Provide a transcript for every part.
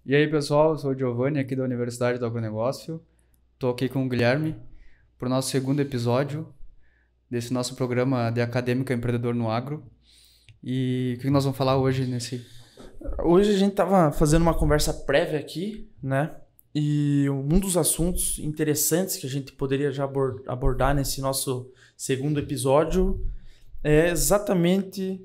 E aí, pessoal, eu sou o Giovanni, aqui da Universidade do Agronegócio. Estou aqui com o Guilherme para o nosso segundo episódio desse nosso programa de Acadêmica Empreendedor no Agro. E o que nós vamos falar hoje nesse... Hoje a gente estava fazendo uma conversa prévia aqui, né? E um dos assuntos interessantes que a gente poderia já abordar nesse nosso segundo episódio é exatamente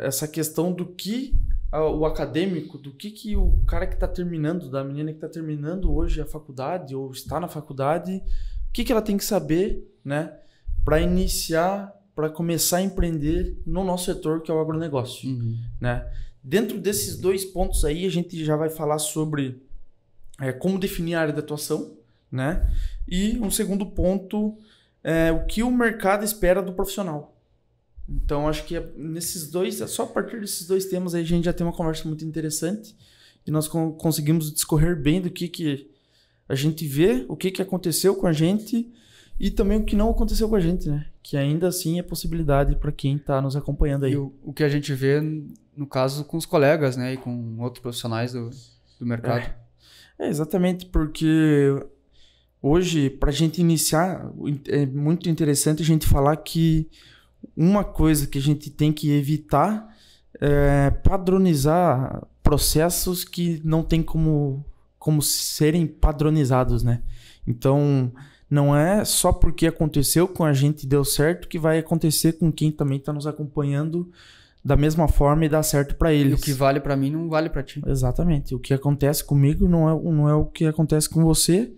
essa questão do que o acadêmico, do que o cara que está terminando, da menina que está terminando hoje a faculdade ou está na faculdade, o que ela tem que saber, né, para começar a empreender no nosso setor, que é o agronegócio. Né? Dentro desses dois pontos aí, a gente já vai falar sobre como definir a área de atuação, né? E um segundo ponto é o que o mercado espera do profissional. Então, acho que só a partir desses dois temas aí a gente já tem uma conversa muito interessante e nós conseguimos discorrer bem do que a gente vê, o que aconteceu com a gente e também o que não aconteceu com a gente, né? Que ainda assim é possibilidade para quem está nos acompanhando aí. E o que a gente vê, no caso, com os colegas, né? E com outros profissionais do mercado. Exatamente, porque hoje, para a gente iniciar, é muito interessante a gente falar que uma coisa que a gente tem que evitar é padronizar processos que não tem como serem padronizados, né? Então, não é só porque aconteceu com a gente e deu certo que vai acontecer com quem também está nos acompanhando da mesma forma e dar certo para eles. E o que vale para mim não vale para ti. Exatamente. O que acontece comigo não é o que acontece com você.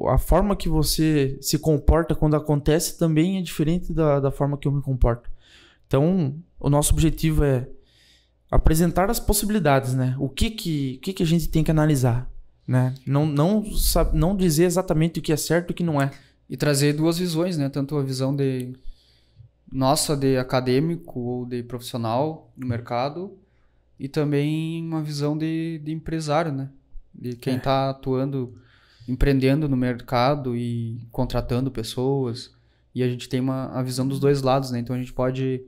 A forma que você se comporta quando acontece também é diferente da forma que eu me comporto. Então, o nosso objetivo é apresentar as possibilidades, né? O que a gente tem que analisar, né? Não dizer exatamente o que é certo e o que não é. E trazer duas visões, né? Tanto a visão nossa de acadêmico ou de profissional no mercado e também uma visão de empresário, né? De quem está atuando, empreendendo no mercado e contratando pessoas. E a gente tem a visão dos dois lados, né? Então a gente pode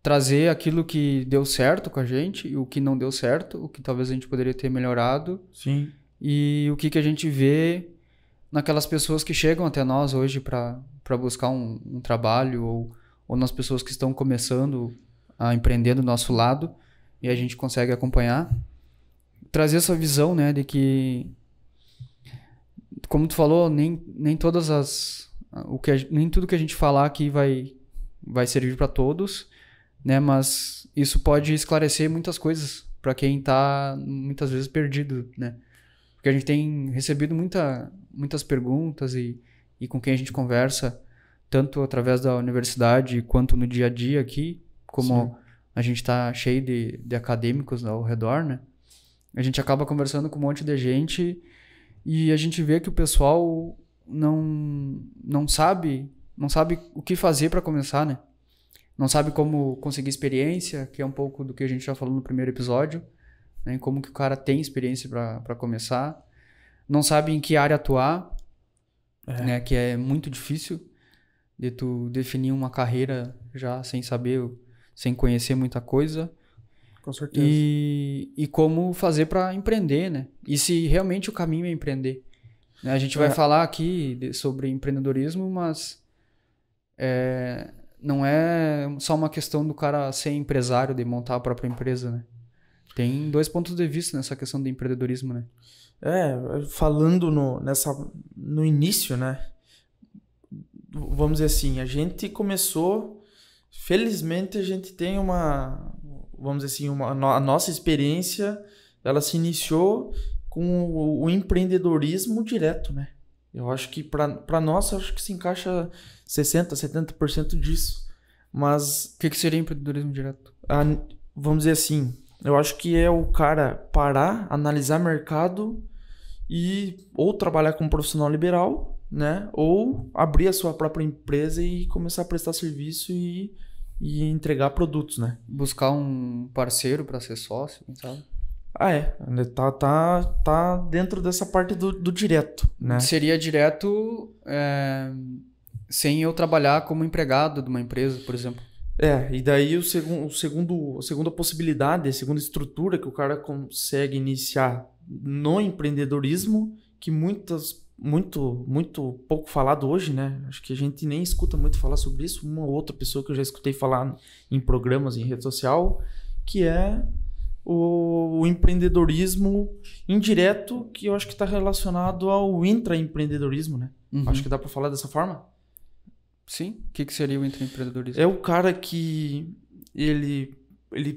trazer aquilo que deu certo com a gente e o que não deu certo, o que talvez a gente poderia ter melhorado. Sim. E o que a gente vê naquelas pessoas que chegam até nós hoje para buscar um trabalho ou nas pessoas que estão começando a empreender do nosso lado e a gente consegue acompanhar. Trazer essa visão, né, de que, como tu falou, nem todas nem tudo que a gente falar aqui vai servir para todos, né, mas isso pode esclarecer muitas coisas para quem está muitas vezes perdido, né, porque a gente tem recebido muitas perguntas e com quem a gente conversa, tanto através da universidade quanto no dia a dia aqui, como Sim. A gente está cheio de acadêmicos ao redor, né? A gente acaba conversando com um monte de gente e a gente vê que o pessoal não sabe o que fazer para começar, né? Não sabe como conseguir experiência, que é um pouco do que a gente já falou no primeiro episódio, né? Como que o cara tem experiência para começar. Não sabe em que área atuar, né? Que é muito difícil de tu definir uma carreira já sem conhecer muita coisa. Com certeza. E como fazer para empreender, né? E se realmente o caminho é empreender. Né? A gente vai falar aqui sobre empreendedorismo, mas não é só uma questão do cara ser empresário, de montar a própria empresa, né? Tem dois pontos de vista nessa questão do empreendedorismo, né? Falando no início, né? Vamos dizer assim, a gente começou... Felizmente, a gente tem vamos dizer assim, a nossa experiência, ela se iniciou com o empreendedorismo direto, né? Eu acho que para nós, acho que se encaixa 60%, 70% disso. Mas... O que seria empreendedorismo direto? Vamos dizer assim, eu acho que é o cara parar, analisar mercado e ou trabalhar como profissional liberal, né? Ou abrir a sua própria empresa e começar a prestar serviço e entregar produtos, né? Buscar um parceiro para ser sócio, sabe? Tá dentro dessa parte do direto, né? Seria direto sem eu trabalhar como empregado de uma empresa, por exemplo. E daí a segunda possibilidade, a segunda estrutura que o cara consegue iniciar no empreendedorismo, que muito pouco falado hoje, né? Acho que a gente nem escuta muito falar sobre isso. Uma ou outra pessoa que eu já escutei falar em programas, em rede social, que é o empreendedorismo indireto, que eu acho que está relacionado ao intraempreendedorismo, né? Acho que dá para falar dessa forma. Sim. O que seria o intraempreendedorismo? É o cara que ele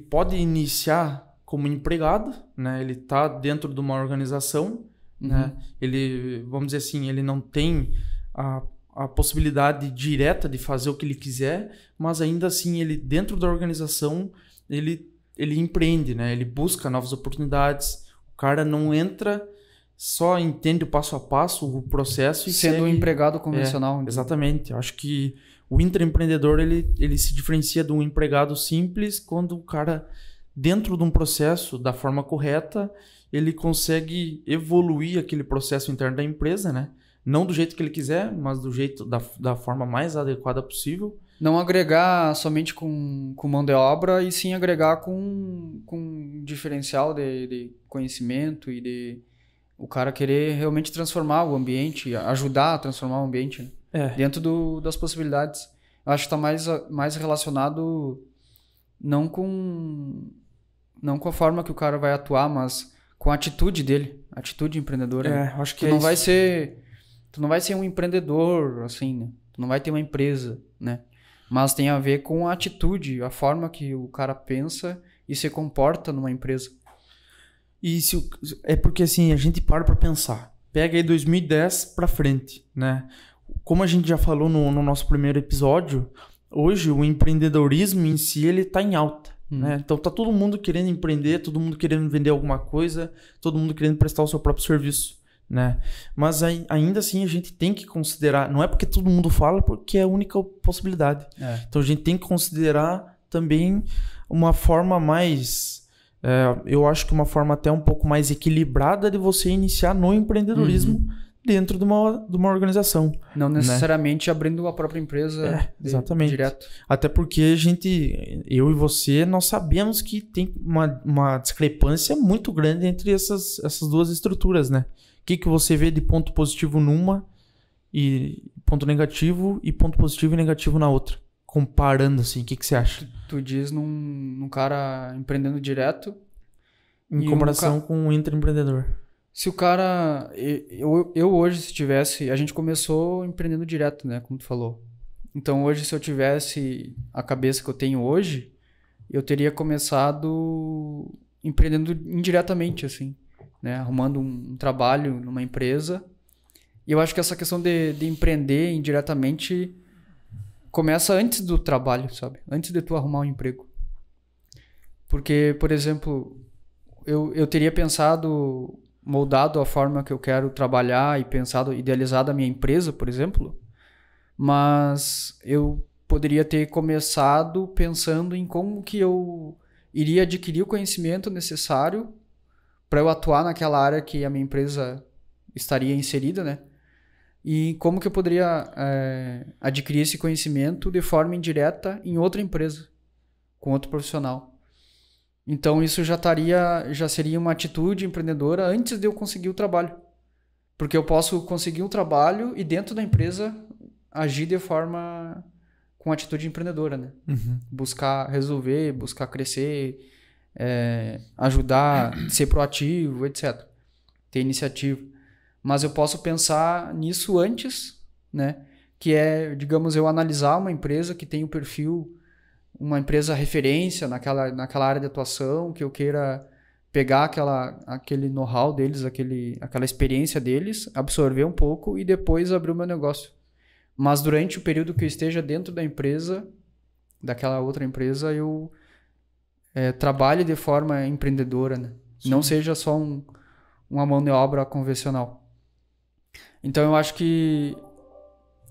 pode iniciar como empregado, né? Ele está dentro de uma organização, né? Ele, vamos dizer assim, ele não tem a possibilidade direta de fazer o que ele quiser, mas ainda assim, ele dentro da organização, ele empreende, né? Ele busca novas oportunidades. O cara não entra, só entende o passo a passo, o processo e sendo um empregado convencional. Exatamente. Eu acho que o intraempreendedor, ele se diferencia de um empregado simples quando o cara, dentro de um processo, da forma correta, ele consegue evoluir aquele processo interno da empresa, né? Não do jeito que ele quiser, mas do jeito, da forma mais adequada possível. Não agregar somente com mão de obra, e sim agregar com diferencial de conhecimento e de o cara querer realmente transformar o ambiente, ajudar a transformar o ambiente, né? Dentro das possibilidades. Eu acho que está mais relacionado não com a forma que o cara vai atuar, mas com a atitude dele, a atitude empreendedora. Acho que tu não vai ser um empreendedor, assim, né? Tu não vai ter uma empresa, né? Mas tem a ver com a atitude, a forma que o cara pensa e se comporta numa empresa. E é porque assim, a gente para pensar. Pega aí 2010 para frente, né? Como a gente já falou no nosso primeiro episódio, hoje o empreendedorismo em si, ele tá em alta, né? Então tá todo mundo querendo empreender, todo mundo querendo vender alguma coisa, todo mundo querendo prestar o seu próprio serviço, né? Mas ainda assim a gente tem que considerar, não é porque todo mundo fala, porque é a única possibilidade. Então a gente tem que considerar também uma forma mais... eu acho que uma forma até um pouco mais equilibrada de você iniciar no empreendedorismo dentro de uma organização. Não necessariamente, né? Abrindo a própria empresa exatamente. Direto. Até porque eu e você, nós sabemos que tem uma discrepância muito grande entre essas duas estruturas, né? O que você vê de ponto positivo numa e ponto negativo e ponto positivo e negativo na outra? Comparando assim, o que você acha? Tu diz num cara empreendendo direto em comparação com um intraempreendedor. Se o cara... Eu hoje, se tivesse... A gente começou empreendendo direto, né? Como tu falou. Então, hoje, se eu tivesse a cabeça que eu tenho hoje, eu teria começado empreendendo indiretamente, assim, né? Arrumando um trabalho numa empresa. E eu acho que essa questão de empreender indiretamente começa antes do trabalho, sabe? Antes de tu arrumar um emprego. Porque, por exemplo, eu teria pensado... moldado a forma que eu quero trabalhar e idealizado a minha empresa, por exemplo, mas eu poderia ter começado pensando em como que eu iria adquirir o conhecimento necessário para eu atuar naquela área que a minha empresa estaria inserida, né? E como que eu poderia adquirir esse conhecimento de forma indireta em outra empresa, com outro profissional. Então isso já seria uma atitude empreendedora antes de eu conseguir o trabalho. Porque eu posso conseguir um trabalho e dentro da empresa agir de forma com atitude empreendedora, né? Buscar resolver, buscar crescer, ajudar, ser proativo, etc. Ter iniciativa. Mas eu posso pensar nisso antes, né? Que é, digamos, eu analisar uma empresa que tem o perfil, uma empresa referência naquela área de atuação, que eu queira pegar aquele know-how deles, aquela experiência deles, absorver um pouco e depois abrir o meu negócio. Mas durante o período que eu esteja dentro da empresa, daquela outra empresa, eu trabalhe de forma empreendedora, né? Não seja só uma mão de obra convencional. Então eu acho que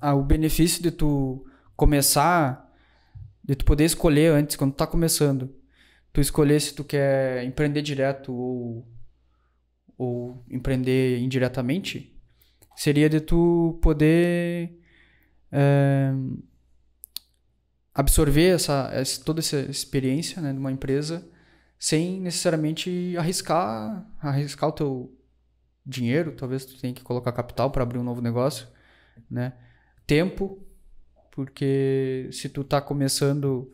o benefício de tu começar... de tu poder escolher antes, quando tu tá começando, tu escolher se tu quer empreender direto ou empreender indiretamente, seria de tu poder absorver toda essa experiência, né, de uma empresa sem necessariamente arriscar o teu dinheiro. Talvez tu tenha que colocar capital para abrir um novo negócio, né? Tempo, porque se tu tá começando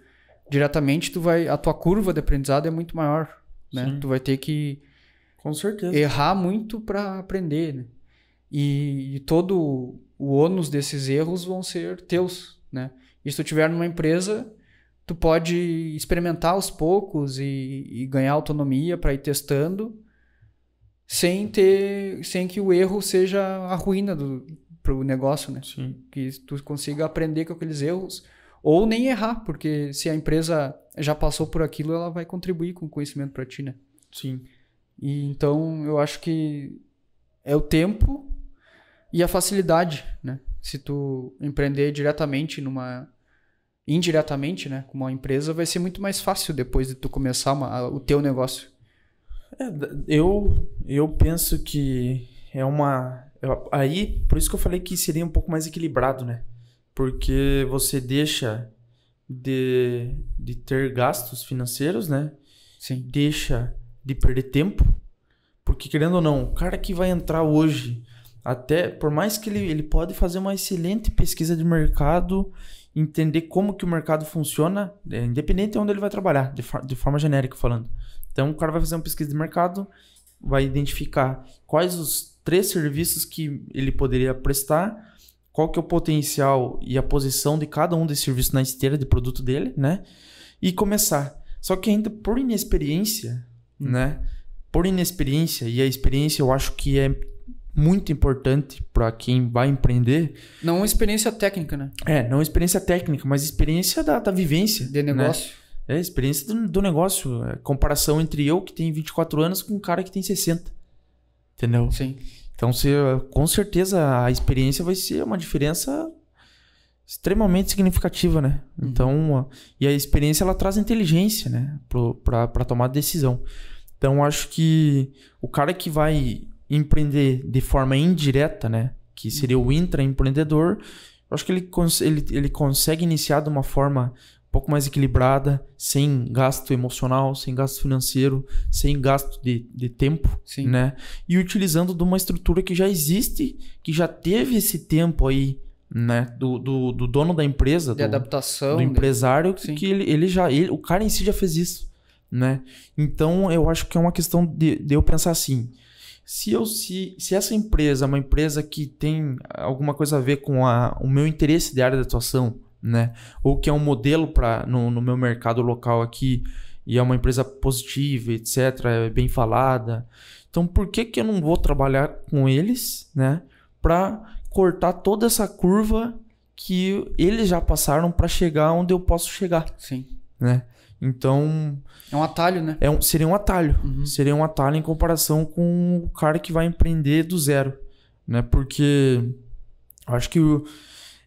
diretamente, a tua curva de aprendizado é muito maior, né? Sim. Tu vai ter que Com certeza. errar muito para aprender, né? E todo o ônus desses erros vão ser teus, né? E se tu tiver numa empresa, tu pode experimentar aos poucos e ganhar autonomia para ir testando, sem que o erro seja a ruína pro negócio, né? Sim. Que tu consiga aprender com aqueles erros, ou nem errar, porque se a empresa já passou por aquilo, ela vai contribuir com o conhecimento para ti, né? Sim. E então eu acho que é o tempo e a facilidade, né? Se tu empreender indiretamente, né, com uma empresa, vai ser muito mais fácil depois de tu começar o teu negócio. Eu penso que aí, por isso que eu falei que seria um pouco mais equilibrado, né? Porque você deixa de ter gastos financeiros, né? Sim. Deixa de perder tempo. Porque, querendo ou não, o cara que vai entrar hoje, até por mais que ele pode fazer uma excelente pesquisa de mercado, entender como que o mercado funciona, independente de onde ele vai trabalhar, de forma genérica falando. Então, o cara vai fazer uma pesquisa de mercado, vai identificar quais os 3 serviços que ele poderia prestar, qual que é o potencial e a posição de cada um desses serviços na esteira de produto dele, né? E começar. Só que ainda por inexperiência, né? Por inexperiência, e a experiência eu acho que é muito importante para quem vai empreender. Não uma experiência técnica, né? Não experiência técnica, mas experiência da vivência. De negócio. Né? Experiência do negócio. Comparação entre eu, que tenho 24 anos, com um cara que tem 60. Entendeu? Sim. Então, com certeza, a experiência vai ser uma diferença extremamente significativa, né? Então, e a experiência, ela traz inteligência, né? Para tomar decisão. Então, acho que o cara que vai empreender de forma indireta, né? Que seria o intraempreendedor, eu acho que ele consegue iniciar de uma forma um pouco mais equilibrada, sem gasto emocional, sem gasto financeiro, sem gasto de tempo, Sim. Né? E utilizando de uma estrutura que já existe, que já teve esse tempo aí, né? Do dono da empresa, de adaptação, do empresário, Sim. que o cara em si já fez isso, né? Então, eu acho que é uma questão de eu pensar assim, se essa empresa é uma empresa que tem alguma coisa a ver com o meu interesse de área de atuação, né? Ou que é um modelo no meu mercado local aqui e é uma empresa positiva, etc., é bem falada. Então, por que eu não vou trabalhar com eles, né? Para cortar toda essa curva que eles já passaram para chegar onde eu posso chegar. Sim. Né? Então... é um atalho, né? Seria um atalho. Seria um atalho em comparação com o cara que vai empreender do zero. Né? Porque eu acho que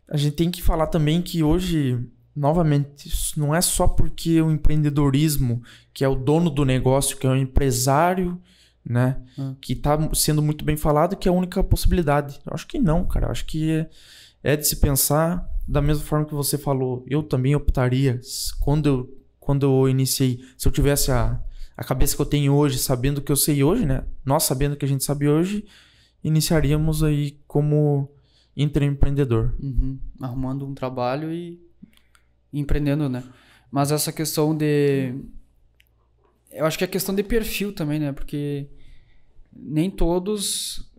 a gente tem que falar também que hoje, novamente, isso não é só porque o empreendedorismo, que é o dono do negócio, que é o empresário, né? Que está sendo muito bem falado, que é a única possibilidade. Eu acho que não, cara. Eu acho que é de se pensar da mesma forma que você falou. Eu também optaria, quando eu iniciei, se eu tivesse a cabeça que eu tenho hoje, sabendo o que eu sei hoje, né? Nós sabendo o que a gente sabe hoje, iniciaríamos aí como intraempreendedor. Arrumando um trabalho e empreendendo, né? Mas essa questão eu acho que é questão de perfil também, né? Porque nem todos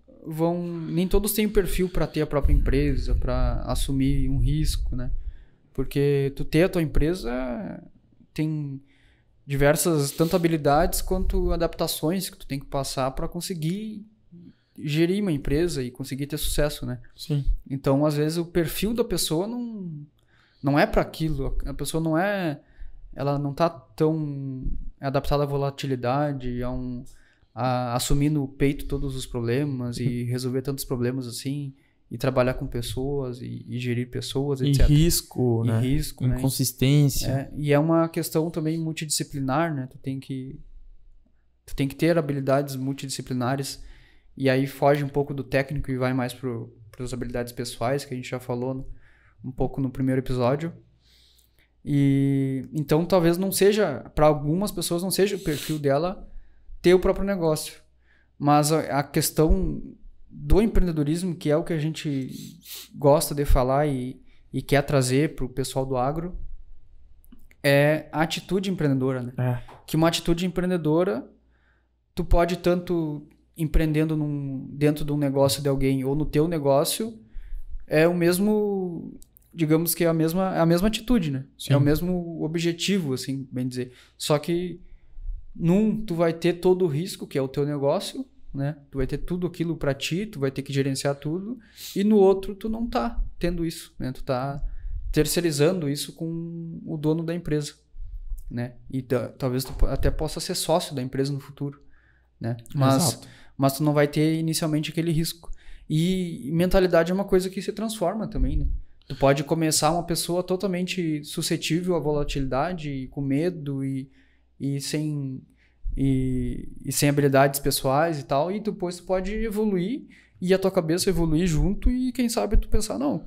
têm perfil para ter a própria empresa, para assumir um risco, né? Porque tu ter a tua empresa tem diversas, tanto habilidades quanto adaptações que tu tem que passar para conseguir gerir uma empresa e conseguir ter sucesso, né? Sim. Então, às vezes, o perfil da pessoa não é para aquilo. A pessoa ela não tá tão adaptada à volatilidade, a assumir no peito todos os problemas e resolver tantos problemas assim, e trabalhar com pessoas e gerir pessoas, etc. E risco, né? Inconsistência. Né? E é uma questão também multidisciplinar, né? Tu tem que ter habilidades multidisciplinares, e aí foge um pouco do técnico e vai mais para as habilidades pessoais, que a gente já falou um pouco no primeiro episódio. E então talvez não seja, para algumas pessoas não seja o perfil dela ter o próprio negócio. Mas a questão do empreendedorismo, que é o que a gente gosta de falar e quer trazer para o pessoal do agro, é a atitude empreendedora, né? Que uma atitude empreendedora, tu pode tanto empreendendo dentro de um negócio de alguém ou no teu negócio, é o mesmo, digamos que é a mesma atitude, né? Sim. É o mesmo objetivo, assim, bem dizer. Só que tu vai ter todo o risco, que é o teu negócio, né? Tu vai ter tudo aquilo para ti, tu vai ter que gerenciar tudo, e no outro tu não tá tendo isso, né? Tu tá terceirizando isso com o dono da empresa, né? E talvez tu até possa ser sócio da empresa no futuro, né? Mas tu não vai ter inicialmente aquele risco. E mentalidade é uma coisa que se transforma também, né? Tu pode começar uma pessoa totalmente suscetível à volatilidade, com medo e sem habilidades pessoais e tal, e depois tu pode evoluir e a tua cabeça evoluir junto e quem sabe tu pensar, não,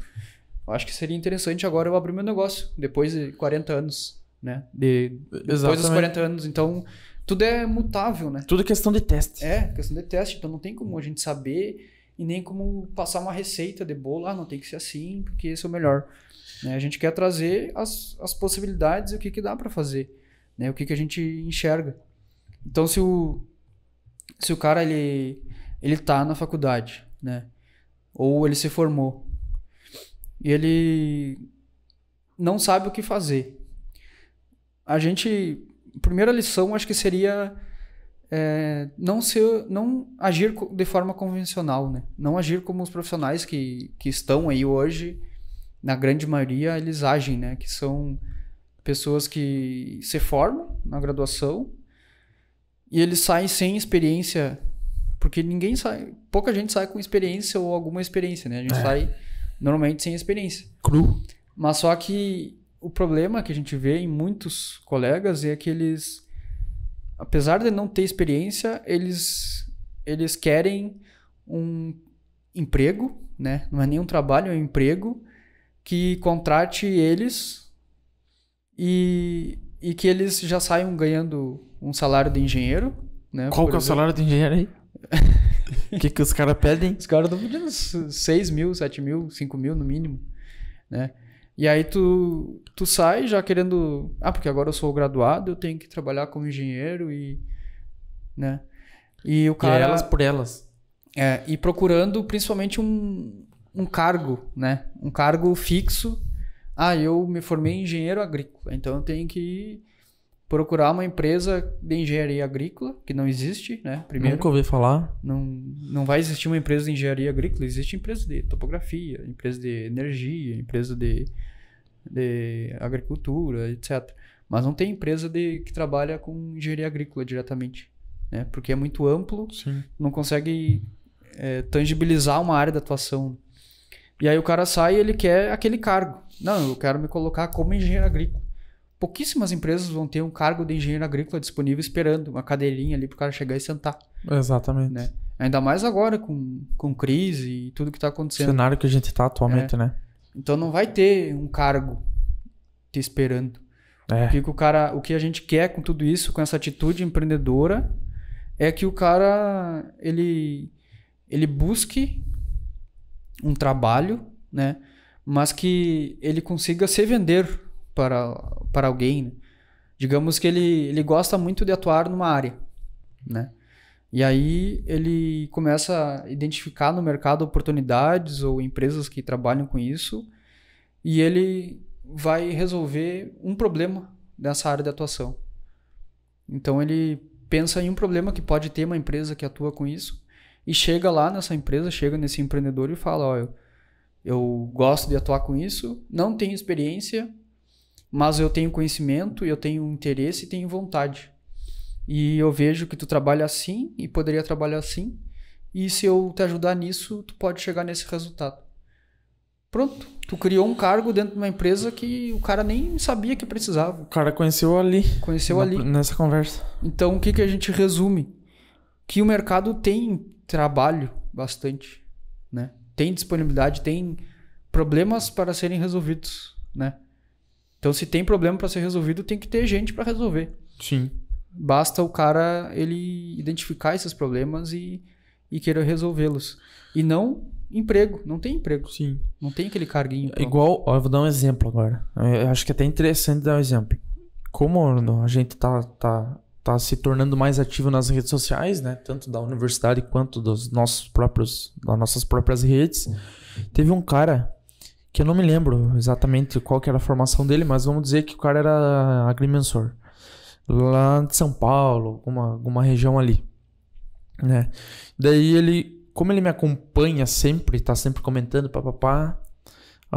eu acho que seria interessante agora eu abrir meu negócio, depois de 40 anos, né? Depois dos 40 anos, então tudo é mutável, né? Tudo é questão de teste. Questão de teste, então não tem como a gente saber e nem como passar uma receita de bolo, não tem que ser assim, porque esse é o melhor. Né? A gente quer trazer as possibilidades e o que dá para fazer, né? O que a gente enxerga. Então, se o cara ele tá na faculdade, né? Ou ele se formou e ele não sabe o que fazer. A primeira lição acho que seria não agir de forma convencional, né? Não agir como os profissionais que estão aí hoje, na grande maioria, eles agem, né? Que são pessoas que se formam na graduação e eles saem sem experiência, porque pouca gente sai com experiência ou alguma experiência, né? A gente sai normalmente sem experiência. Cru. Mas só que o problema que a gente vê em muitos colegas é que eles, apesar de não ter experiência, eles querem um emprego, né? Não é nem um trabalho, é um emprego que contrate eles e que eles já saiam ganhando um salário de engenheiro, né? Qual que é o salário de engenheiro aí? O que os caras pedem? Os caras estão pedindo 6 mil, 7 mil, 5 mil no mínimo, né? E aí tu sai já querendo... porque agora eu sou graduado, eu tenho que trabalhar como engenheiro e... né? E o cara... E elas por elas. E procurando principalmente um cargo, né? Um cargo fixo. Eu me formei em engenheiro agrícola, então eu tenho que procurar uma empresa de engenharia agrícola, que não existe, né? Primeiro, nunca ouvi falar. Não vai existir uma empresa de engenharia agrícola, existe empresa de topografia, empresa de energia, empresa de agricultura, etc. Mas não tem empresa que trabalha com engenharia agrícola diretamente, né? Porque é muito amplo, sim, não consegue tangibilizar uma área de atuação. E aí o cara sai e ele quer aquele cargo. Não, eu quero me colocar como engenheiro agrícola. Pouquíssimas empresas vão ter um cargo de engenheiro agrícola disponível esperando uma cadeirinha ali pro cara chegar e sentar. Exatamente. Né? Ainda mais agora com crise e tudo que tá acontecendo. O cenário que a gente tá atualmente, né? Então não vai ter um cargo te esperando. O que a gente quer com tudo isso, com essa atitude empreendedora, é que o cara ele busque um trabalho, né? Mas que ele consiga se vender para alguém, né? Digamos que ele gosta muito de atuar numa área, né? E aí ele começa a identificar no mercado oportunidades ou empresas que trabalham com isso e ele vai resolver um problema dessa área de atuação. Então ele pensa em um problema que pode ter uma empresa que atua com isso e chega lá nessa empresa, chega nesse empreendedor e fala, eu gosto de atuar com isso, não tenho experiência, mas eu tenho conhecimento, eu tenho interesse e tenho vontade. E eu vejo que tu trabalha assim e poderia trabalhar assim. E se eu te ajudar nisso, tu pode chegar nesse resultado. Pronto. Tu criou um cargo dentro de uma empresa que o cara nem sabia que precisava. O cara conheceu ali. Nessa conversa. Então, o que a gente resume? Que o mercado tem trabalho bastante, né? Tem disponibilidade, tem problemas para serem resolvidos, né? Então, se tem problema para ser resolvido, tem que ter gente para resolver. Sim. Basta o cara ele identificar esses problemas e querer resolvê-los. E não emprego. Não tem emprego. Sim. Não tem aquele carguinho. Pronto. Igual, ó, eu vou dar um exemplo agora. Eu acho que é até interessante dar um exemplo. Como a gente tá se tornando mais ativo nas redes sociais, né? Tanto da universidade quanto das nossas próprias redes. Teve um cara que eu não me lembro exatamente qual que era a formação dele, mas vamos dizer que o cara era agrimensor. Lá de São Paulo, alguma região ali, né? Daí como ele me acompanha sempre, tá sempre comentando,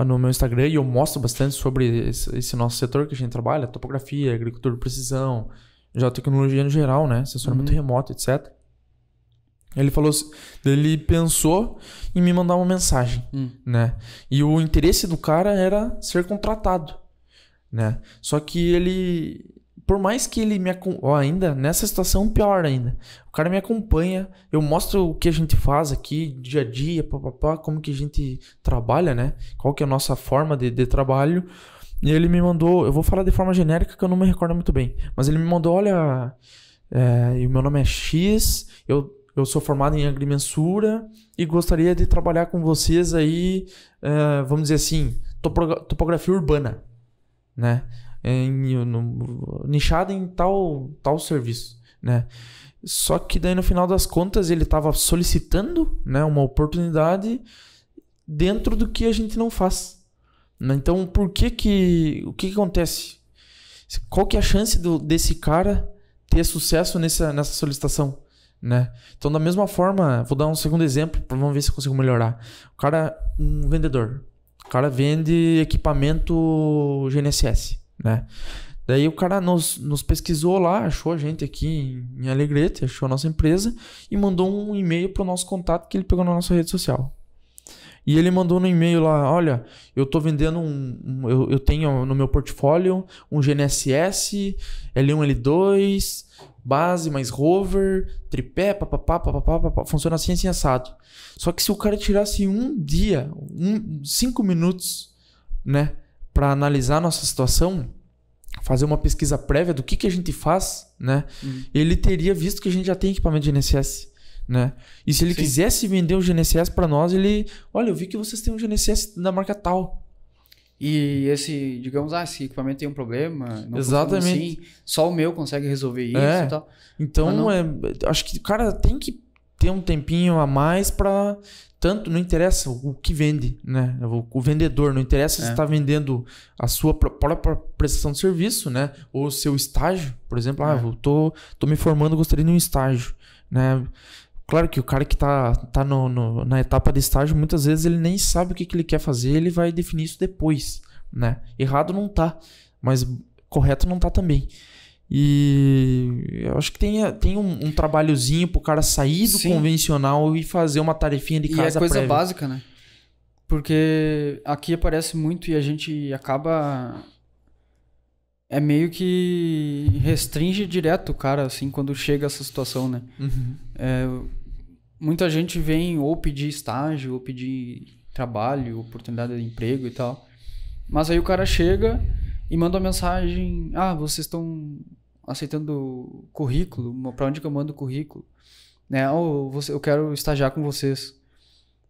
no meu Instagram, e eu mostro bastante sobre esse nosso setor que a gente trabalha, topografia, agricultura de precisão, geotecnologia no geral, né? Assessoramento remoto, etc. Ele pensou em me mandar uma mensagem, né? E o interesse do cara era ser contratado, né? Só que por mais que ele me acompanhe, ainda nessa situação pior ainda, o cara me acompanha, eu mostro o que a gente faz aqui, dia a dia, como que a gente trabalha, né? Qual que é a nossa forma de trabalho. E ele me mandou, eu vou falar de forma genérica que eu não me recordo muito bem, mas ele me mandou, olha, o meu nome é X, eu sou formado em agrimensura e gostaria de trabalhar com vocês aí, vamos dizer assim, topografia urbana, né? Nichado em tal serviço, né? Só que daí no final das contas ele estava solicitando, né, uma oportunidade dentro do que a gente não faz, né? Então o que acontece? Qual que é a chance desse cara ter sucesso nessa solicitação, né? Então da mesma forma, vou dar um segundo exemplo, vamos ver se eu consigo melhorar. O cara, um vendedor, o cara vende equipamento GNSS, né? Daí o cara nos pesquisou lá, achou a gente aqui em Alegrete, achou a nossa empresa e mandou um e-mail para o nosso contato que ele pegou na nossa rede social. E ele mandou no e-mail lá, olha, eu tô vendendo eu tenho no meu portfólio um GNSS, L1, L2, base mais rover, tripé, funciona assim assado. Só que se o cara tirasse um dia, 5 minutos, né, para analisar a nossa situação, fazer uma pesquisa prévia do que a gente faz, né, ele teria visto que a gente já tem equipamento de GNSS, né? E se ele quisesse vender o GNSS para nós, olha, eu vi que vocês têm um GNSS da marca tal. E digamos, esse equipamento tem um problema, não exatamente. Assim, só o meu consegue resolver isso e tal. Então, acho que o cara tem que ter um tempinho a mais para... Tanto, não interessa o que vende, né? O vendedor, não interessa se está vendendo a sua própria prestação de serviço, né? Ou o seu estágio, por exemplo. Eu tô me formando, gostaria de um estágio, né? Claro que o cara que tá na etapa de estágio, muitas vezes ele nem sabe o que ele quer fazer, ele vai definir isso depois, né? Errado não tá, mas correto não tá também. E eu acho que tem um trabalhozinho pro cara sair do convencional e fazer uma tarefinha de casa prévia. E é coisa prévia. Básica, né? Porque aqui aparece muito e a gente acaba... É meio que restringe direto o cara, assim, quando chega essa situação, né? Muita gente vem ou pedir estágio, ou pedir trabalho, oportunidade de emprego e tal. Mas aí o cara chega e manda uma mensagem... vocês estão aceitando currículo? Pra onde que eu mando o currículo? Né? Eu quero estagiar com vocês.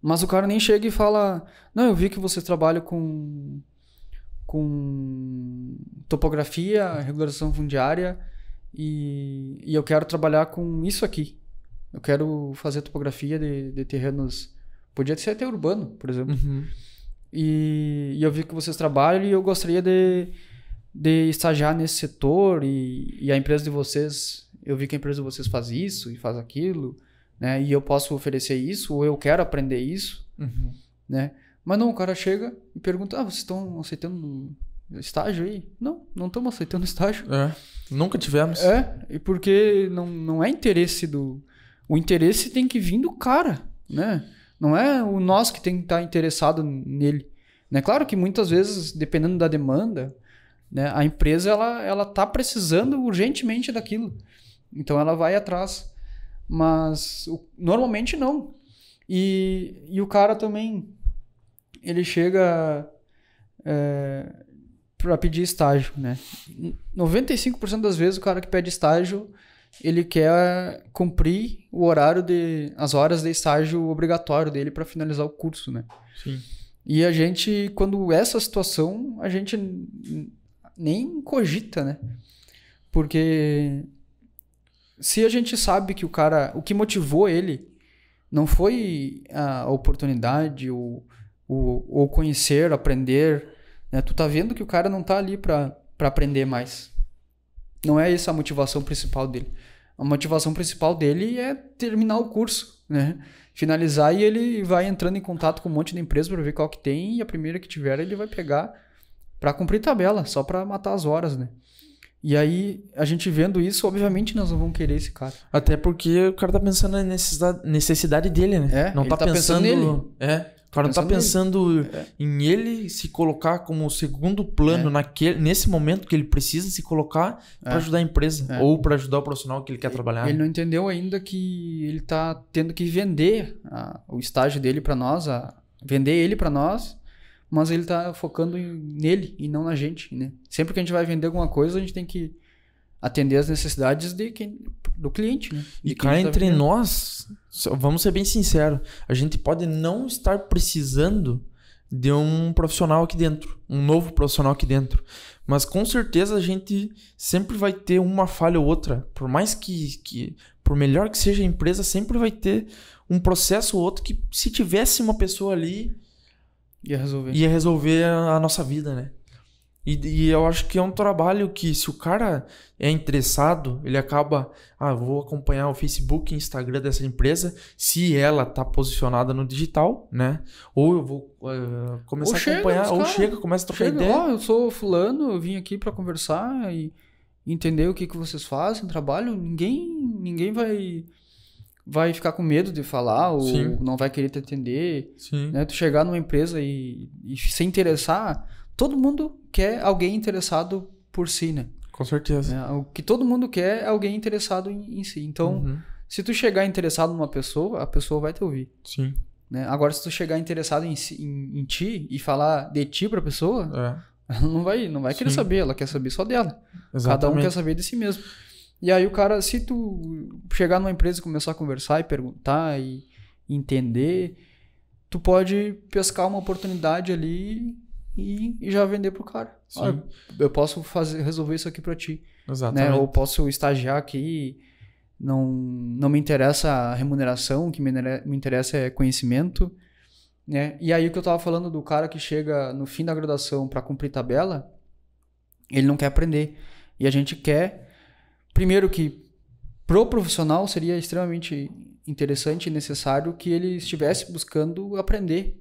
Mas o cara nem chega e fala... Não, eu vi que vocês trabalham com topografia, regulação fundiária e eu quero trabalhar com isso aqui. Eu quero fazer topografia de terrenos... Podia ser até urbano, por exemplo. E eu vi que vocês trabalham e eu gostaria de estagiar nesse setor e a empresa de vocês... Eu vi que a empresa de vocês faz isso e faz aquilo, né? E eu posso oferecer isso ou eu quero aprender isso, né? Mas não, o cara chega e pergunta, vocês estão aceitando estágio aí? Não estamos aceitando estágio. Nunca tivemos. E porque não é interesse o interesse tem que vir do cara, né? Não é o nós que tem que estar interessado nele. Né? Claro que muitas vezes, dependendo da demanda, né, a empresa ela tá precisando urgentemente daquilo. Então ela vai atrás. Mas normalmente não. E o cara também... Ele chega para pedir estágio, né? 95% das vezes o cara que pede estágio, ele quer cumprir o horário as horas de estágio obrigatório dele para finalizar o curso, né? Sim. E a gente, quando essa situação, a gente nem cogita, né? Porque se a gente sabe que o que motivou ele não foi a oportunidade ou conhecer, aprender, né? Tu tá vendo que o cara não tá ali para aprender mais. Não é essa a motivação principal dele. A motivação principal dele é terminar o curso, né? Finalizar e ele vai entrando em contato com um monte de empresa para ver qual que tem e a primeira que tiver ele vai pegar para cumprir tabela, só para matar as horas, né? E aí, a gente vendo isso, obviamente nós não vamos querer esse cara. Até porque o cara tá pensando na necessidade dele, né? Não ele tá pensando nele. O cara não tá pensando em ele se colocar como segundo plano nesse momento que ele precisa se colocar para ajudar a empresa ou para ajudar o profissional que ele quer trabalhar. Ele não entendeu ainda que ele tá tendo que vender o estágio dele para nós, vender ele para nós, mas ele tá focando nele e não na gente, né? Sempre que a gente vai vender alguma coisa, a gente tem que atender as necessidades do cliente, né? E cá entre nós, vamos ser bem sinceros, a gente pode não estar precisando de um profissional aqui dentro, um novo profissional aqui dentro, mas com certeza a gente sempre vai ter uma falha ou outra, por mais que por melhor que seja a empresa, sempre vai ter um processo ou outro que se tivesse uma pessoa ali ia resolver a nossa vida, né? E eu acho que é um trabalho que, se o cara é interessado, ele acaba... vou acompanhar o Facebook e Instagram dessa empresa, se ela tá posicionada no digital, né? Ou eu vou começar a acompanhar, começa a trocar ideia. Eu sou fulano, eu vim aqui para conversar e entender o que vocês fazem, trabalho. Ninguém vai ficar com medo de falar ou não vai querer te atender. Né? Tu chegar numa empresa e se interessar... Todo mundo quer alguém interessado por si, né? Com certeza. O que todo mundo quer é alguém interessado em si. Então, se tu chegar interessado numa pessoa, a pessoa vai te ouvir. Sim. Né? Agora, se tu chegar interessado em ti e falar de ti pra pessoa, ela não vai querer saber, ela quer saber só dela. Exatamente. Cada um quer saber de si mesmo. E aí o cara, se tu chegar numa empresa e começar a conversar e perguntar e entender, tu pode pescar uma oportunidade ali e já vender pro cara. Eu posso resolver isso aqui pra ti. Exatamente. Né? Ou posso estagiar aqui, não me interessa a remuneração, o que me interessa é conhecimento. Né? E aí o que eu tava falando do cara que chega no fim da graduação para cumprir tabela, ele não quer aprender. E a gente quer, primeiro que pro profissional seria extremamente interessante e necessário que ele estivesse buscando aprender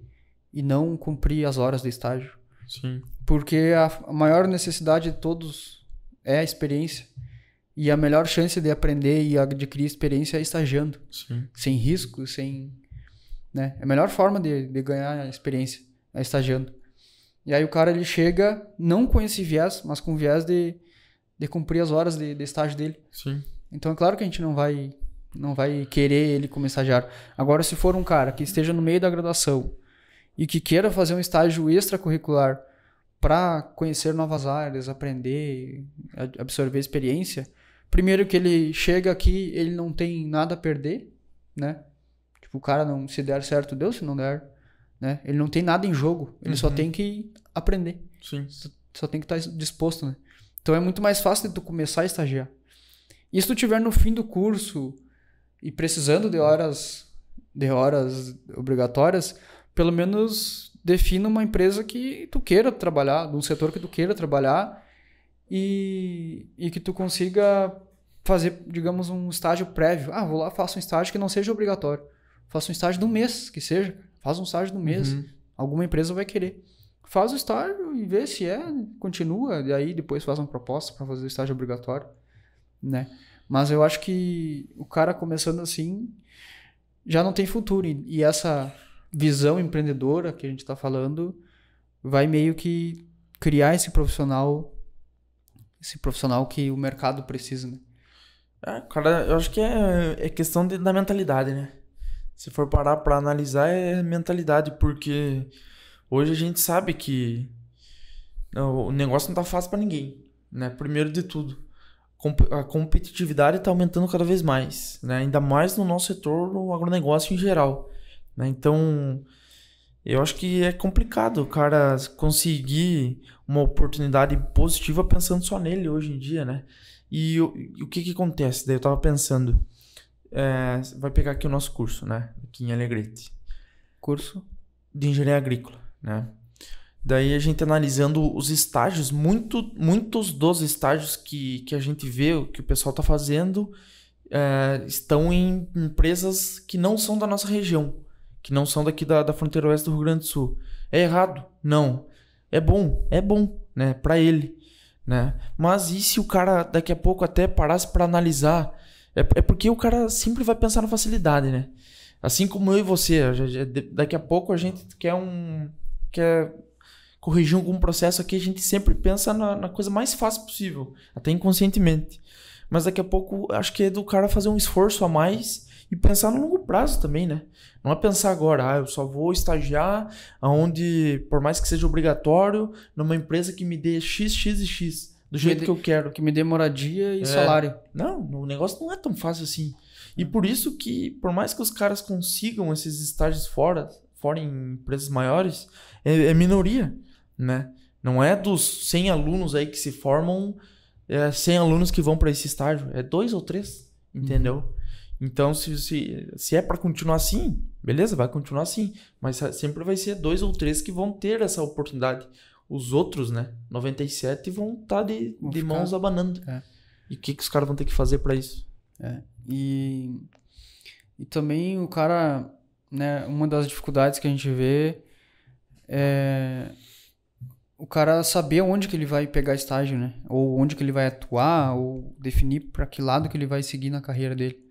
e não cumprir as horas do estágio. Sim. Porque a maior necessidade de todos é a experiência. E a melhor chance de aprender e adquirir experiência é estagiando. Sim. Sem risco, né? A melhor forma de ganhar experiência é estagiando. E aí o cara ele chega não com esse viés, mas com o viés de cumprir as horas de estágio dele. Sim. Então é claro que a gente não vai querer ele como estagiário. Agora, se for um cara que esteja no meio da graduação e que queira fazer um estágio extracurricular para conhecer novas áreas, aprender, absorver experiência, primeiro que ele chega aqui, ele não tem nada a perder, né? Tipo, o cara não, se der certo, deu, se não der, né? Ele não tem nada em jogo, ele só tem que aprender. Sim. Só tem que estar disposto, né? Então é muito mais fácil de tu começar a estagiar. E se tu estiver no fim do curso e precisando de horas obrigatórias, pelo menos defina uma empresa que tu queira trabalhar, num setor que tu queira trabalhar e que tu consiga fazer, digamos, um estágio prévio. Vou lá, faço um estágio que não seja obrigatório. Faço um estágio do mês, que seja. Faz um estágio do mês. Alguma empresa vai querer. Faz o estágio e vê se continua, e aí depois faz uma proposta para fazer o estágio obrigatório, né? Mas eu acho que o cara começando assim já não tem futuro. E essa visão empreendedora que a gente está falando vai meio que criar esse profissional que o mercado precisa, né? Cara, eu acho que é questão da mentalidade, né? Se for parar para analisar, é mentalidade, porque hoje a gente sabe que o negócio não tá fácil para ninguém, né? Primeiro de tudo, a competitividade tá aumentando cada vez mais, né? Ainda mais no nosso setor, no agronegócio em geral, né? Então, eu acho que é complicado o cara conseguir uma oportunidade positiva pensando só nele hoje em dia, né? E o que acontece? Daí eu tava pensando, vai pegar aqui o nosso curso, né? Aqui em Alegrete. Curso? De engenharia agrícola, né? Daí a gente analisando os estágios, muitos dos estágios que a gente vê, que o pessoal tá fazendo, estão em empresas que não são da nossa região, que não são daqui da fronteira oeste do Rio Grande do Sul. É errado? Não. É bom, né? Pra ele, né? Mas e se o cara daqui a pouco até parasse para analisar? É porque o cara sempre vai pensar na facilidade, né? Assim como eu e você, daqui a pouco a gente quer corrigir algum processo aqui, a gente sempre pensa na coisa mais fácil possível, até inconscientemente. Mas daqui a pouco acho que é do cara fazer um esforço a mais e pensar no longo prazo também, né? Não é pensar agora, eu só vou estagiar aonde, por mais que seja obrigatório, numa empresa que me dê X, X e X, do jeito que eu quero. Que me dê moradia e salário. Não, o negócio não é tão fácil assim. E por isso que, por mais que os caras consigam esses estágios fora em empresas maiores, é minoria, né? Não é dos 100 alunos aí que se formam, 100 alunos que vão para esse estágio. É 2 ou 3, entendeu? Então, se é para continuar assim, beleza, vai continuar assim. Mas sempre vai ser 2 ou 3 que vão ter essa oportunidade. Os outros, né? 97 vão estar de mãos abanando. E o que os caras vão ter que fazer para isso? E também o cara, né, uma das dificuldades que a gente vê é o cara saber onde que ele vai pegar estágio, né? Ou onde que ele vai atuar, ou definir para que lado que ele vai seguir na carreira dele.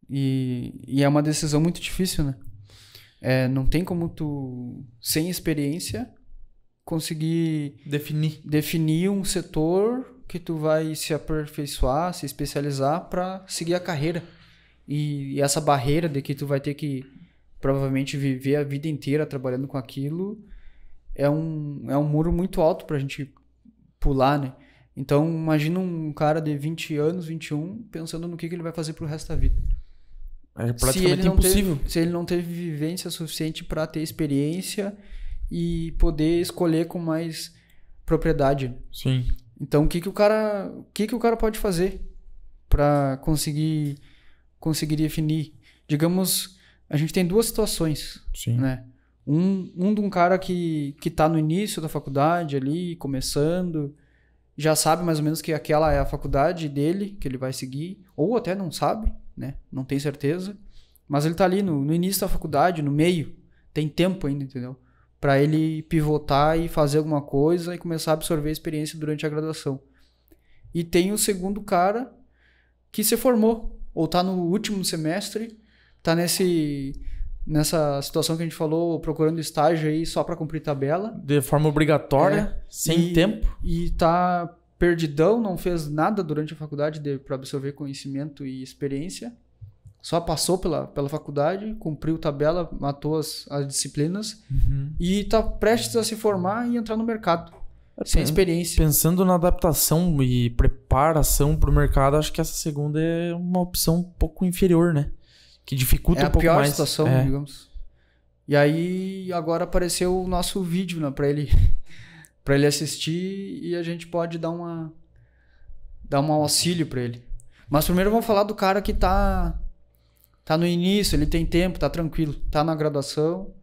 E é uma decisão muito difícil, né? Não tem como tu, sem experiência, conseguir definir um setor que tu vai se aperfeiçoar, se especializar para seguir a carreira. E essa barreira de que tu vai ter que provavelmente viver a vida inteira trabalhando com aquilo é um muro muito alto pra gente pular, né? Então imagina um cara de 20 anos, 21, pensando no que ele vai fazer pro resto da vida. É praticamente impossível. Se ele não teve vivência suficiente para ter experiência e poder escolher com mais propriedade. Sim. Então, o que o cara pode fazer para conseguir definir? Digamos, a gente tem duas situações, Sim. né? Um de um cara que tá no início da faculdade ali, começando, já sabe mais ou menos que aquela é a faculdade dele, que ele vai seguir, ou até não sabe, né? Não tem certeza, mas ele tá ali no início da faculdade, no meio, tem tempo ainda, entendeu? Para ele pivotar e fazer alguma coisa e começar a absorver a experiência durante a graduação. E tem o segundo cara que se formou, ou tá no último semestre, tá nessa situação que a gente falou, procurando estágio aí só para cumprir tabela. De forma obrigatória, sem tempo. E tá perdidão, não fez nada durante a faculdade para absorver conhecimento e experiência. Só passou pela faculdade, cumpriu tabela, matou as disciplinas e tá prestes a se formar e entrar no mercado. Sem experiência. Pensando na adaptação e preparação para o mercado, acho que essa segunda é uma opção um pouco inferior, né? Que dificulta um pouco mais. É a pior situação, digamos. E aí, agora apareceu o nosso vídeo, né, para ele assistir e a gente pode dar um auxílio para ele. Mas primeiro vamos falar do cara que tá no início, ele tem tempo, tá tranquilo, tá na graduação.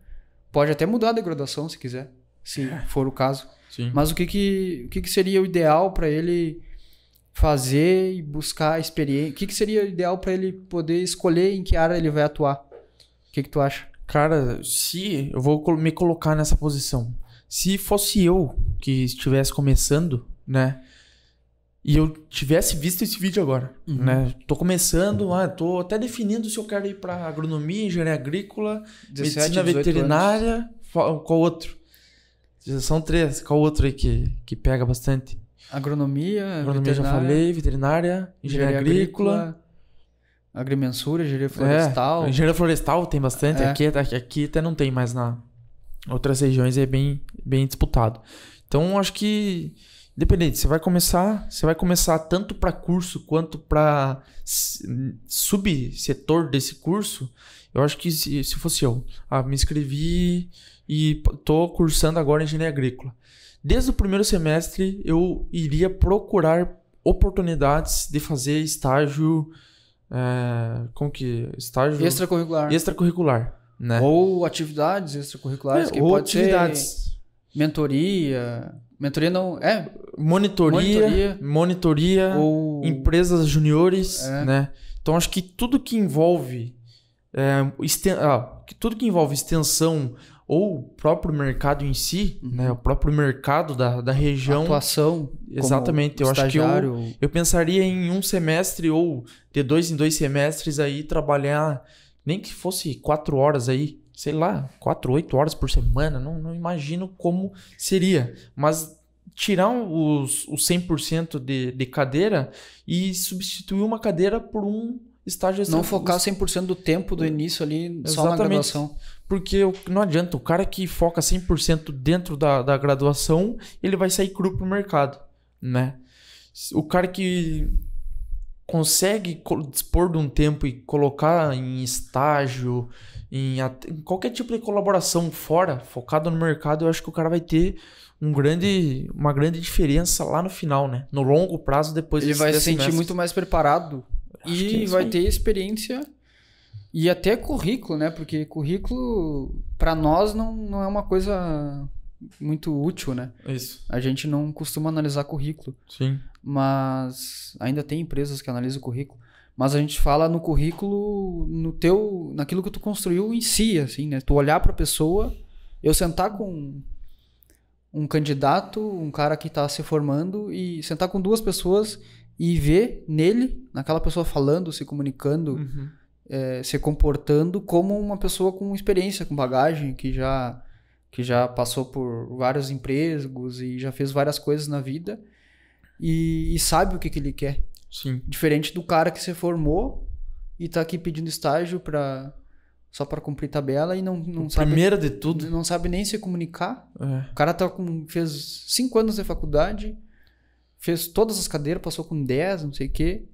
Pode até mudar de graduação se quiser, se for o caso. Sim. Mas o que seria o ideal para ele fazer e buscar experiência? O que seria o ideal para ele poder escolher em que área ele vai atuar? O que tu acha? Cara, se eu vou me colocar nessa posição. Se fosse eu que estivesse começando, né? E eu tivesse visto esse vídeo agora, né? Tô começando, tô até definindo se eu quero ir para agronomia, engenharia agrícola, 17, medicina veterinária, anos. Qual outro? São 3, qual outro aí que pega bastante? Agronomia já falei, veterinária, engenharia agrícola, agrimensura, engenharia florestal. Engenharia florestal tem bastante, aqui até não tem, mas na outras regiões é bem disputado. Então, acho que, independente, você vai começar tanto para curso quanto para subsetor desse curso. Eu acho que se fosse eu, me inscrevi e tô cursando agora engenharia agrícola. Desde o primeiro semestre, eu iria procurar oportunidades de fazer estágio... estágio... Extracurricular, né? Ou atividades extracurriculares, que pode ser mentoria não... Monitoria, ou empresas juniores, né? Então, acho que tudo que envolve... tudo que envolve extensão ou o próprio mercado em si, né? O próprio mercado da região. Atuação. Exatamente. Eu acho que eu pensaria em um semestre ou de 2 em 2 semestres aí trabalhar, nem que fosse 4 horas aí, sei lá, 4, 8 horas por semana. Não imagino como seria. Mas tirar os 100% de cadeira e substituir uma cadeira por um estágio... Não focar 100% do tempo do início ali só na graduação. Porque não adianta, o cara que foca 100% dentro da graduação, ele vai sair cru pro mercado, né? O cara que consegue dispor de um tempo e colocar em estágio, em qualquer tipo de colaboração fora, focado no mercado, eu acho que o cara vai ter uma grande diferença lá no final, né? No longo prazo, depois... Ele vai se sentir muito mais preparado. E vai ter experiência e até currículo, né? Porque currículo, para nós, não é uma coisa muito útil, né? Isso. A gente não costuma analisar currículo. Sim. Mas ainda tem empresas que analisam currículo. Mas a gente fala no currículo, naquilo que tu construiu em si, assim, né? Tu olhar para a pessoa, eu sentar com um candidato, um cara que está se formando, e sentar com 2 pessoas... E ver nele, naquela pessoa falando, se comunicando, se comportando como uma pessoa com experiência, com bagagem, que já passou por vários empregos e já fez várias coisas na vida e sabe o que ele quer. Sim. Diferente do cara que se formou e tá aqui pedindo estágio só para cumprir tabela e não sabe... Primeiro de tudo. Não sabe nem se comunicar. O cara fez 5 anos de faculdade... Fez todas as cadeiras, passou com 10, não sei o quê.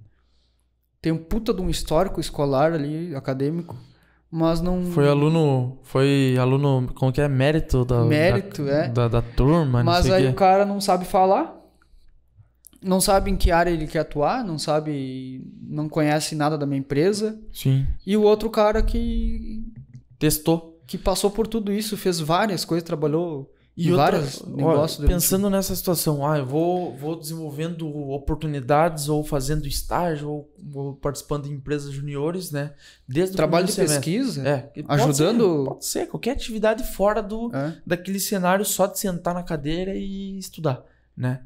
Tem um puta de um histórico escolar ali, acadêmico. Mas não... Foi aluno, como que é? Mérito da turma, mas não sei aí o o cara não sabe falar. Não sabe em que área ele quer atuar. Não conhece nada da minha empresa. Sim. E o outro cara que... Testou. Que passou por tudo isso, fez várias coisas, trabalhou... E vários negócios. Pensando nessa situação, eu vou desenvolvendo oportunidades ou fazendo estágio ou participando de empresas juniores, né? Desde trabalho de pesquisa, ajudando. Pode ser qualquer atividade fora daquele cenário só de sentar na cadeira e estudar, né?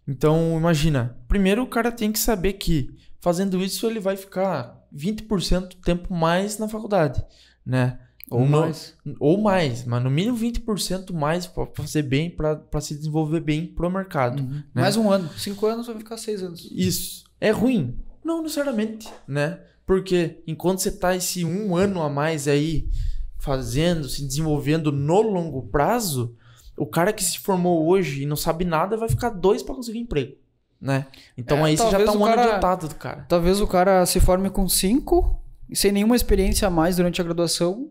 Então, imagina. Primeiro, o cara tem que saber que fazendo isso ele vai ficar 20% do tempo mais na faculdade, né? Ou mais, mas no mínimo 20% mais para fazer bem, para se desenvolver bem pro mercado. Né? Mais um ano. 5 anos vai ficar 6 anos. Isso. É ruim? Não necessariamente, né? Porque enquanto você tá esse 1 ano a mais aí se desenvolvendo no longo prazo, o cara que se formou hoje e não sabe nada vai ficar 2 para conseguir emprego, né? Então aí você já tá um ano adiantado do cara. Talvez o cara se forme com 5 e sem nenhuma experiência a mais durante a graduação.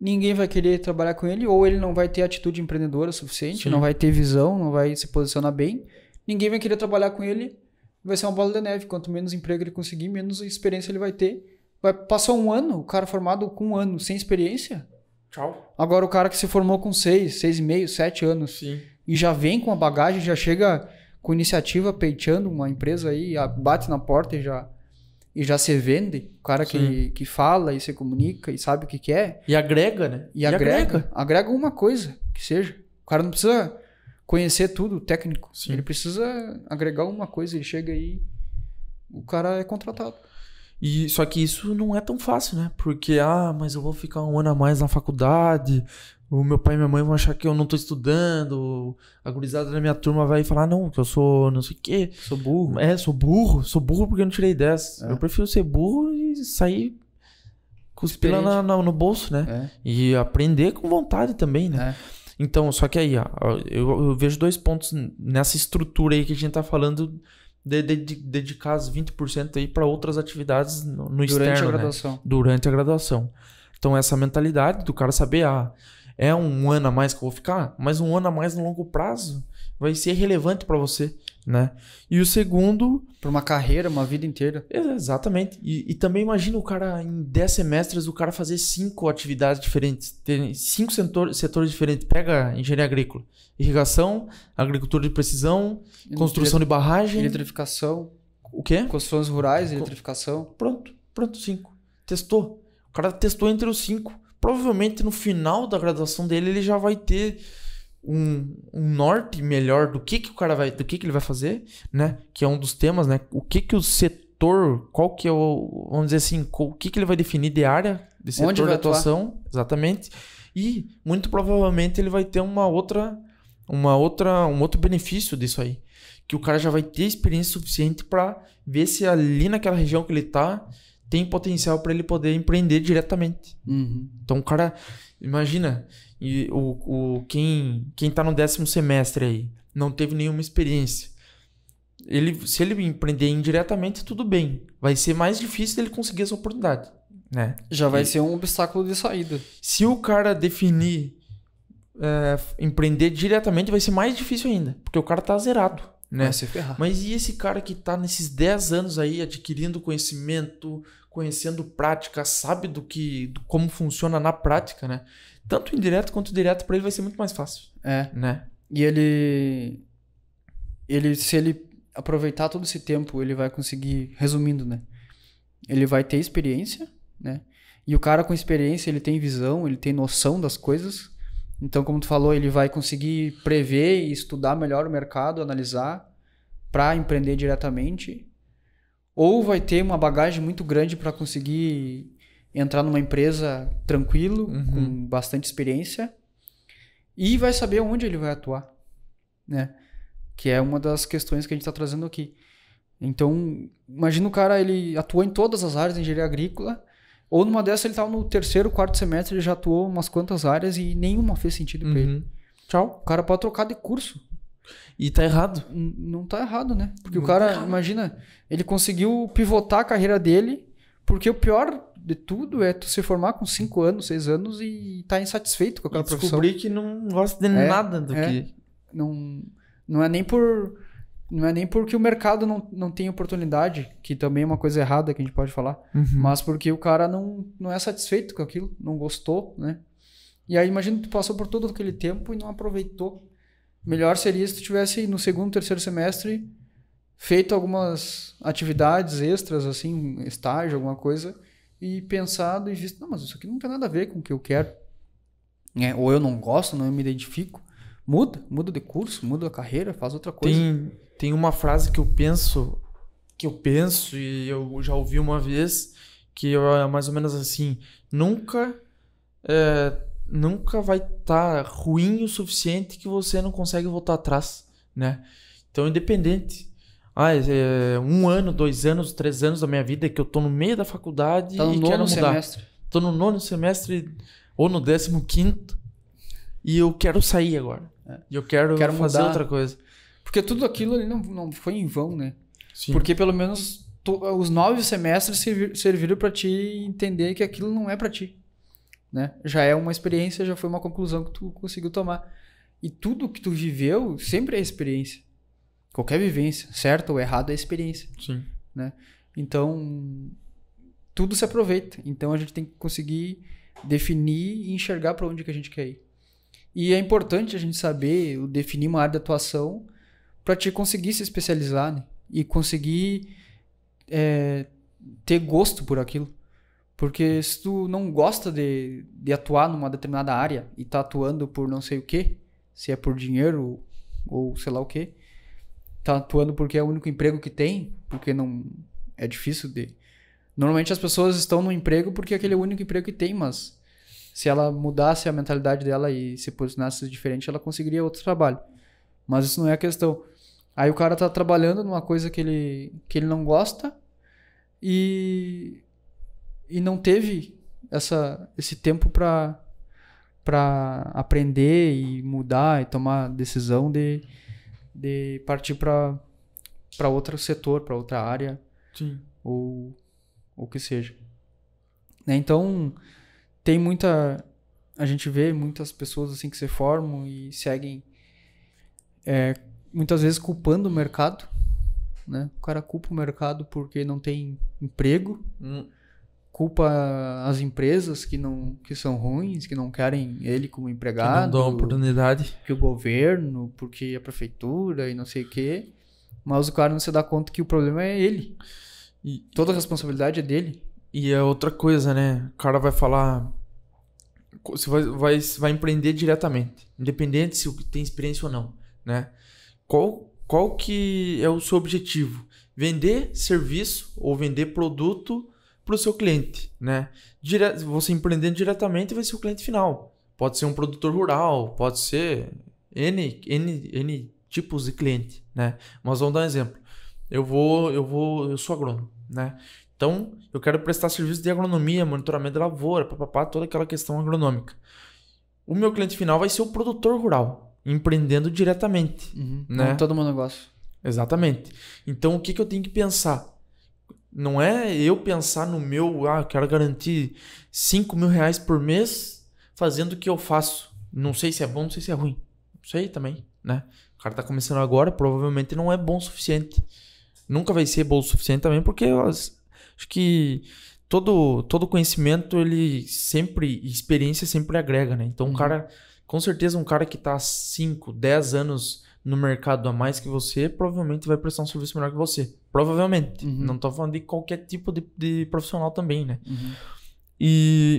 Ninguém vai querer trabalhar com ele, ou ele não vai ter atitude empreendedora suficiente, não vai ter visão, não vai se posicionar bem. Ninguém vai querer trabalhar com ele, vai ser uma bola de neve. Quanto menos emprego ele conseguir, menos experiência ele vai ter. Vai passar 1 ano, o cara formado com 1 ano sem experiência. Tchau. Agora o cara que se formou com 6, 6,5, 7 anos. Sim. E já vem com a bagagem, já chega com iniciativa, peiteando uma empresa aí, bate na porta e já se vende, o cara que fala e se comunica e sabe o que quer. E agrega, né? E agrega uma coisa, que seja. O cara não precisa conhecer tudo, o técnico. Sim. Ele precisa agregar uma coisa, ele chega aí, o cara é contratado. Só que isso não é tão fácil, né? Porque, mas eu vou ficar 1 ano a mais na faculdade, o meu pai e minha mãe vão achar que eu não tô estudando, a gurizada da minha turma vai falar, não, que eu sou não sei o quê. Sou burro. Sou burro porque eu não tirei 10. Eu prefiro ser burro e sair cuspindo no bolso, né? E aprender com vontade também, né? Então, só que aí, ó, eu vejo 2 pontos nessa estrutura aí que a gente tá falando de dedicar as 20% aí para outras atividades no externo, Durante a graduação. né? Durante a graduação. Então, essa mentalidade do cara saber, é um ano a mais que eu vou ficar, mas um ano a mais no longo prazo vai ser relevante para você, né? E o segundo... Para uma carreira, uma vida inteira. Exatamente. E também imagina o cara, em 10 semestres, o cara fazer 5 atividades diferentes. Ter 5 setores diferentes. Pega engenharia agrícola, irrigação, agricultura de precisão, construção de barragem. Eletrificação. O quê? Construções rurais, eletrificação. Pronto, 5. Testou. O cara testou entre os 5. Provavelmente no final da graduação dele ele já vai ter um norte melhor do que o cara vai, do que ele vai fazer, né? Que é um dos temas, né? O que o setor, qual que é o, vamos dizer assim, o que ele vai definir de área, de setor de atuação, exatamente. E muito provavelmente ele vai ter um outro benefício disso aí, que o cara já vai ter experiência suficiente para ver se ali naquela região que ele tá tem potencial para ele poder empreender diretamente. Uhum. Então o cara, imagina, quem tá no 10º semestre aí, não teve nenhuma experiência. Se ele empreender indiretamente, tudo bem. Vai ser mais difícil dele conseguir essa oportunidade, né? Já vai ser um obstáculo de saída. Se o cara definir empreender diretamente, vai ser mais difícil ainda, porque o cara tá zerado, né? Vai se ferrar. Mas e esse cara que tá nesses 10 anos aí adquirindo conhecimento, conhecendo prática, sabe do como funciona na prática, né? Tanto indireto quanto direto, para ele vai ser muito mais fácil. Né? E se ele aproveitar todo esse tempo, ele vai conseguir, resumindo, né? Ele vai ter experiência, né? E o cara com experiência, ele tem visão, ele tem noção das coisas. Então, como tu falou, ele vai conseguir prever e estudar melhor o mercado, analisar para empreender diretamente. Ou vai ter uma bagagem muito grande para conseguir entrar numa empresa tranquilo, com bastante experiência, e vai saber onde ele vai atuar, né? Que é uma das questões que a gente está trazendo aqui. Então, imagina o cara, ele atuou em todas as áreas de engenharia agrícola, ou numa dessas ele estava no 3º, 4º semestre, ele já atuou em umas quantas áreas e nenhuma fez sentido para ele. Tchau. O cara pode trocar de curso. E tá errado. Não tá errado, né? Porque Não o cara, tá imagina, ele conseguiu pivotar a carreira dele, porque o pior de tudo é tu se formar com 5 anos, 6 anos e tá insatisfeito com aquela profissão. Descobrir que não gosta de nada do que... Não é nem porque o mercado não tem oportunidade, que também é uma coisa errada que a gente pode falar, mas porque o cara não é satisfeito com aquilo, não gostou, né? E aí imagina que tu passou por todo aquele tempo e não aproveitou. Melhor seria se tu tivesse no 2º, 3º semestre feito algumas atividades extras, assim, estágio, alguma coisa, e pensado e visto, não, mas isso aqui não tem nada a ver com o que eu quero. Ou eu não gosto, não me identifico. Muda de curso, muda a carreira, faz outra coisa. Tem uma frase que eu penso e eu já ouvi uma vez, que é mais ou menos assim: nunca vai estar ruim o suficiente que você não consegue voltar atrás, né? Então, independente. 1 ano, 2 anos, 3 anos da minha vida que eu tô no meio da faculdade e quero mudar. Semestre. Tô no 9º semestre ou no 15º e eu quero sair agora. E eu quero fazer mudar. outra coisa. Porque tudo aquilo ali não foi em vão, né? Sim. Porque pelo menos os 9 semestres serviram para ti entender que aquilo não é para ti, né? Já é uma experiência, já foi uma conclusão que tu conseguiu tomar. E tudo que tu viveu sempre é experiência. Qualquer vivência, certo ou errado, é experiência. Sim. Né? Então, tudo se aproveita. Então, a gente tem que conseguir definir e enxergar para onde que a gente quer ir. E é importante a gente saber definir uma área de atuação para te conseguir se especializar, né? E conseguir ter gosto por aquilo. Porque se tu não gosta de atuar numa determinada área e tá atuando por não sei o quê, se é por dinheiro ou sei lá o quê, tá atuando porque é o único emprego que tem, porque não é difícil de... Normalmente as pessoas estão no emprego porque aquele é o único emprego que tem, mas se ela mudasse a mentalidade dela e se posicionasse diferente, ela conseguiria outro trabalho. Mas isso não é a questão. Aí o cara tá trabalhando numa coisa que ele não gosta e não teve esse tempo para para aprender e mudar e tomar decisão de partir para outro setor, para outra área. Sim. Ou o que seja. Né? Então, tem a gente vê muitas pessoas assim que se formam e seguem muitas vezes culpando o mercado, né? O cara culpa o mercado porque não tem emprego, culpa as empresas que são ruins, que não querem ele como empregado, que não dão oportunidade, que o governo, porque a prefeitura e não sei o quê, mas o cara não se dá conta que o problema é ele. E toda a responsabilidade é dele. E é outra coisa, né? O cara vai falar... Você vai empreender diretamente. Independente se tem experiência ou não, né? Qual que é o seu objetivo? Vender serviço ou vender produto para o seu cliente, né? Você empreendendo diretamente vai ser o cliente final. Pode ser um produtor rural, pode ser N tipos de cliente, né? Mas vamos dar um exemplo. Eu sou agrônomo, né? Então, eu quero prestar serviço de agronomia, monitoramento de lavoura, toda aquela questão agronômica. O meu cliente final vai ser o produtor rural, empreendendo diretamente. Né? Como todo mundo gosta. Exatamente. Então, o que eu tenho que pensar? Não é eu pensar no meu, eu quero garantir R$5.000 por mês fazendo o que eu faço. Não sei se é bom, não sei se é ruim. Não sei também, né? O cara tá começando agora, provavelmente não é bom o suficiente. Nunca vai ser bom o suficiente também, porque acho que todo conhecimento, experiência sempre agrega, né? Então, com certeza, um cara que tá 5, 10 anos no mercado a mais que você, provavelmente vai prestar um serviço melhor que você. Provavelmente. Não tô falando de qualquer tipo de profissional também, né?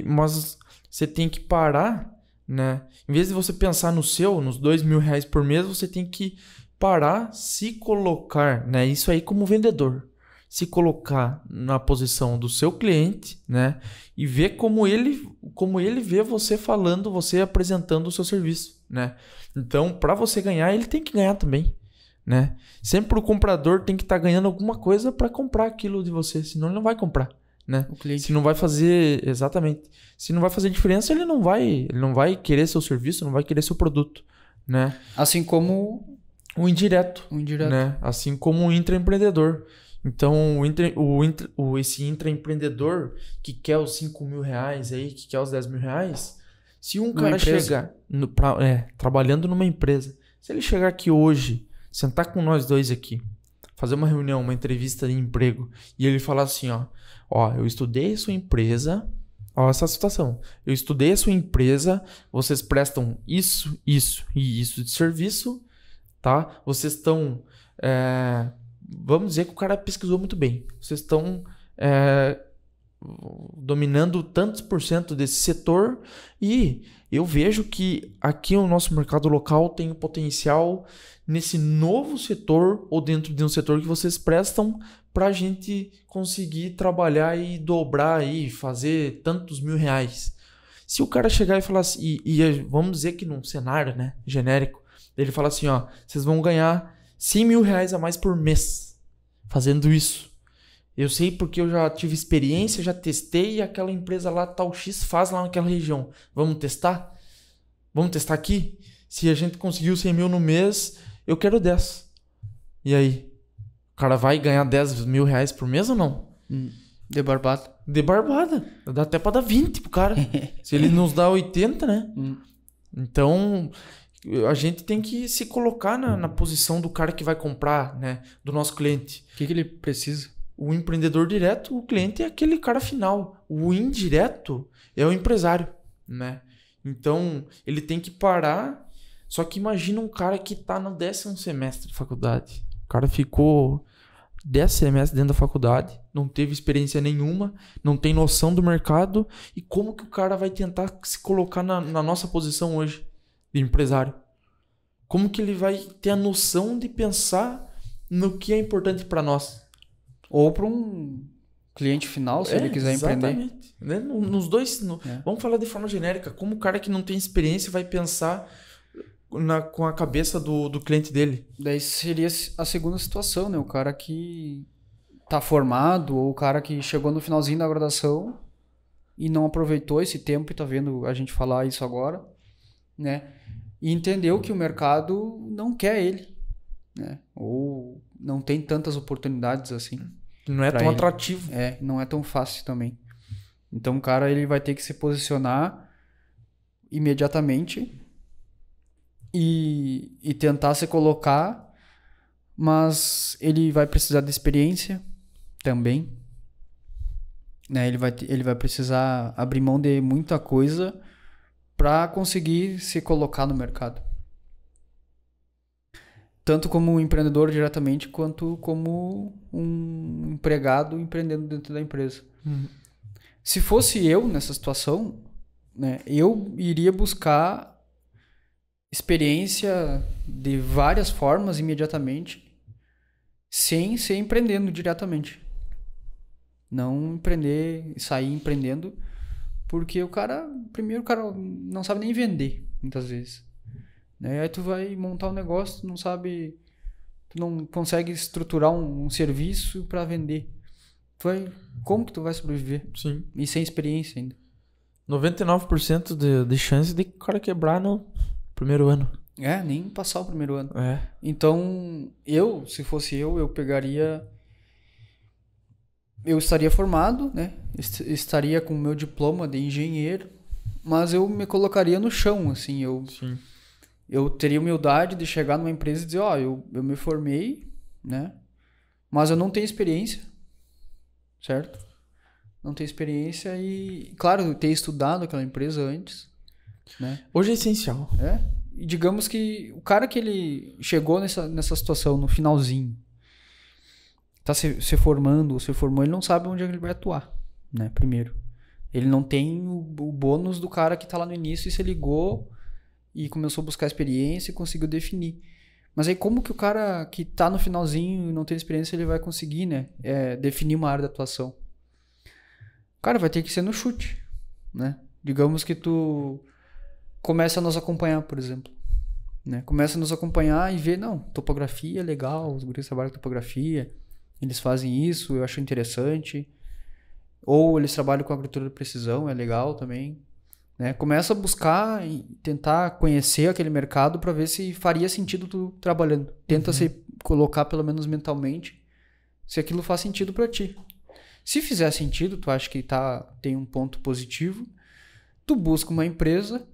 Mas você tem que parar, né? Em vez de você pensar nos R$2.000 por mês, você tem que parar, se colocar, né? Isso aí como vendedor. Se colocar na posição do seu cliente, né? E ver como ele vê você falando, você apresentando o seu serviço, né? Então, para você ganhar, ele tem que ganhar também, né? Sempre o comprador tem que estar ganhando alguma coisa para comprar aquilo de você, senão ele não vai comprar, né? O cliente. Se não vai fazer, exatamente. Se não vai fazer diferença, ele não vai querer seu serviço, não vai querer seu produto, né? Assim como o indireto, né? Assim como o intraempreendedor. Então, esse intraempreendedor que quer os R$5.000 aí, que quer os R$10.000, se um cara chegar trabalhando numa empresa, se ele chegar aqui hoje, sentar com nós dois aqui, fazer uma reunião, uma entrevista de emprego, e ele falar assim, ó, eu estudei a sua empresa, ó, essa situação, eu estudei a sua empresa, vocês prestam isso e isso de serviço, tá? Vocês estão... vamos dizer que o cara pesquisou muito bem. Vocês estão dominando tantos % desse setor e eu vejo que aqui o nosso mercado local tem um potencial nesse novo setor ou dentro de um setor que vocês prestam para a gente conseguir trabalhar e dobrar e fazer tantos R$1.000. Se o cara chegar e falar assim, vamos dizer que num cenário, né, genérico, ele fala assim, ó, vocês vão ganhar R$100.000 a mais por mês fazendo isso. Eu sei porque eu já tive experiência, já testei e aquela empresa lá, tal X, faz lá naquela região. Vamos testar? Vamos testar aqui? Se a gente conseguiu 100 mil no mês, eu quero 10. E aí? O cara vai ganhar 10 mil reais por mês ou não? De barbada. De barbada. Dá até pra dar 20 pro cara. Se ele nos dá 80, né? Então... a gente tem que se colocar na posição do cara que vai comprar, né? Do nosso cliente. O que ele precisa? O empreendedor direto, o cliente é aquele cara final. O indireto é o empresário, né? Então, ele tem que parar. Só que imagina um cara que tá no 10º semestre de faculdade. O cara ficou 10 semestres dentro da faculdade, não teve experiência nenhuma, não tem noção do mercado. E como que o cara vai tentar se colocar na nossa posição hoje? De empresário. Como que ele vai ter a noção de pensar no que é importante para nós? Ou para um cliente final, se ele quiser empreender. Exatamente. Né? Nos dois... Vamos falar de forma genérica. Como o cara que não tem experiência vai pensar com a cabeça do cliente dele? Daí seria a segunda situação, né? O cara que tá formado ou o cara que chegou no finalzinho da graduação e não aproveitou esse tempo e tá vendo a gente falar isso agora. né? E entendeu que o mercado não quer ele, né? Ou não tem tantas oportunidades assim. Não é pra tão ele. atrativo. Não é tão fácil também. Então o cara ele vai ter que se posicionar imediatamente e tentar se colocar, mas ele vai precisar de experiência também, né? Ele vai precisar abrir mão de muita coisa para conseguir se colocar no mercado. Tanto como um empreendedor diretamente, quanto como um empregado empreendendo dentro da empresa. Se fosse eu nessa situação, né, eu iria buscar experiência de várias formas imediatamente, sem ser empreendendo diretamente. Não empreender, sair empreendendo, porque primeiro o cara não sabe nem vender, muitas vezes. Né? Aí tu vai montar um negócio, tu não consegue estruturar um serviço para vender. Como que tu vai sobreviver? Sim. E sem experiência ainda. 99% de chance de o cara quebrar no primeiro ano. Nem passar o primeiro ano. É. Então, se fosse eu pegaria... Eu estaria formado, né? Estaria com o meu diploma de engenheiro, mas eu me colocaria no chão, assim. Sim. Eu teria humildade de chegar numa empresa e dizer, eu me formei, né? Mas eu não tenho experiência, certo? Não tenho experiência e, claro, ter estudado aquela empresa antes, né? Hoje é essencial. E digamos que o cara que ele chegou nessa situação no finalzinho, tá se formando, ou se formou, ele não sabe onde ele vai atuar, né? Primeiro. Ele não tem o bônus do cara que tá lá no início e se ligou e começou a buscar experiência e conseguiu definir. Mas aí como que o cara que tá no finalzinho e não tem experiência, ele vai conseguir, né? Definir uma área de atuação? O cara vai ter que ser no chute, né? Digamos que tu começa a nos acompanhar, por exemplo. Né? Começa a nos acompanhar e ver, não, topografia é legal, os guris trabalham com topografia, eles fazem isso, eu acho interessante. Ou eles trabalham com agricultura de precisão, é legal também. Né? Começa a buscar e tentar conhecer aquele mercado para ver se faria sentido tu trabalhando. Tenta se colocar, pelo menos mentalmente, se aquilo faz sentido para ti. Se fizer sentido, tu acha que tem um ponto positivo, tu busca uma empresa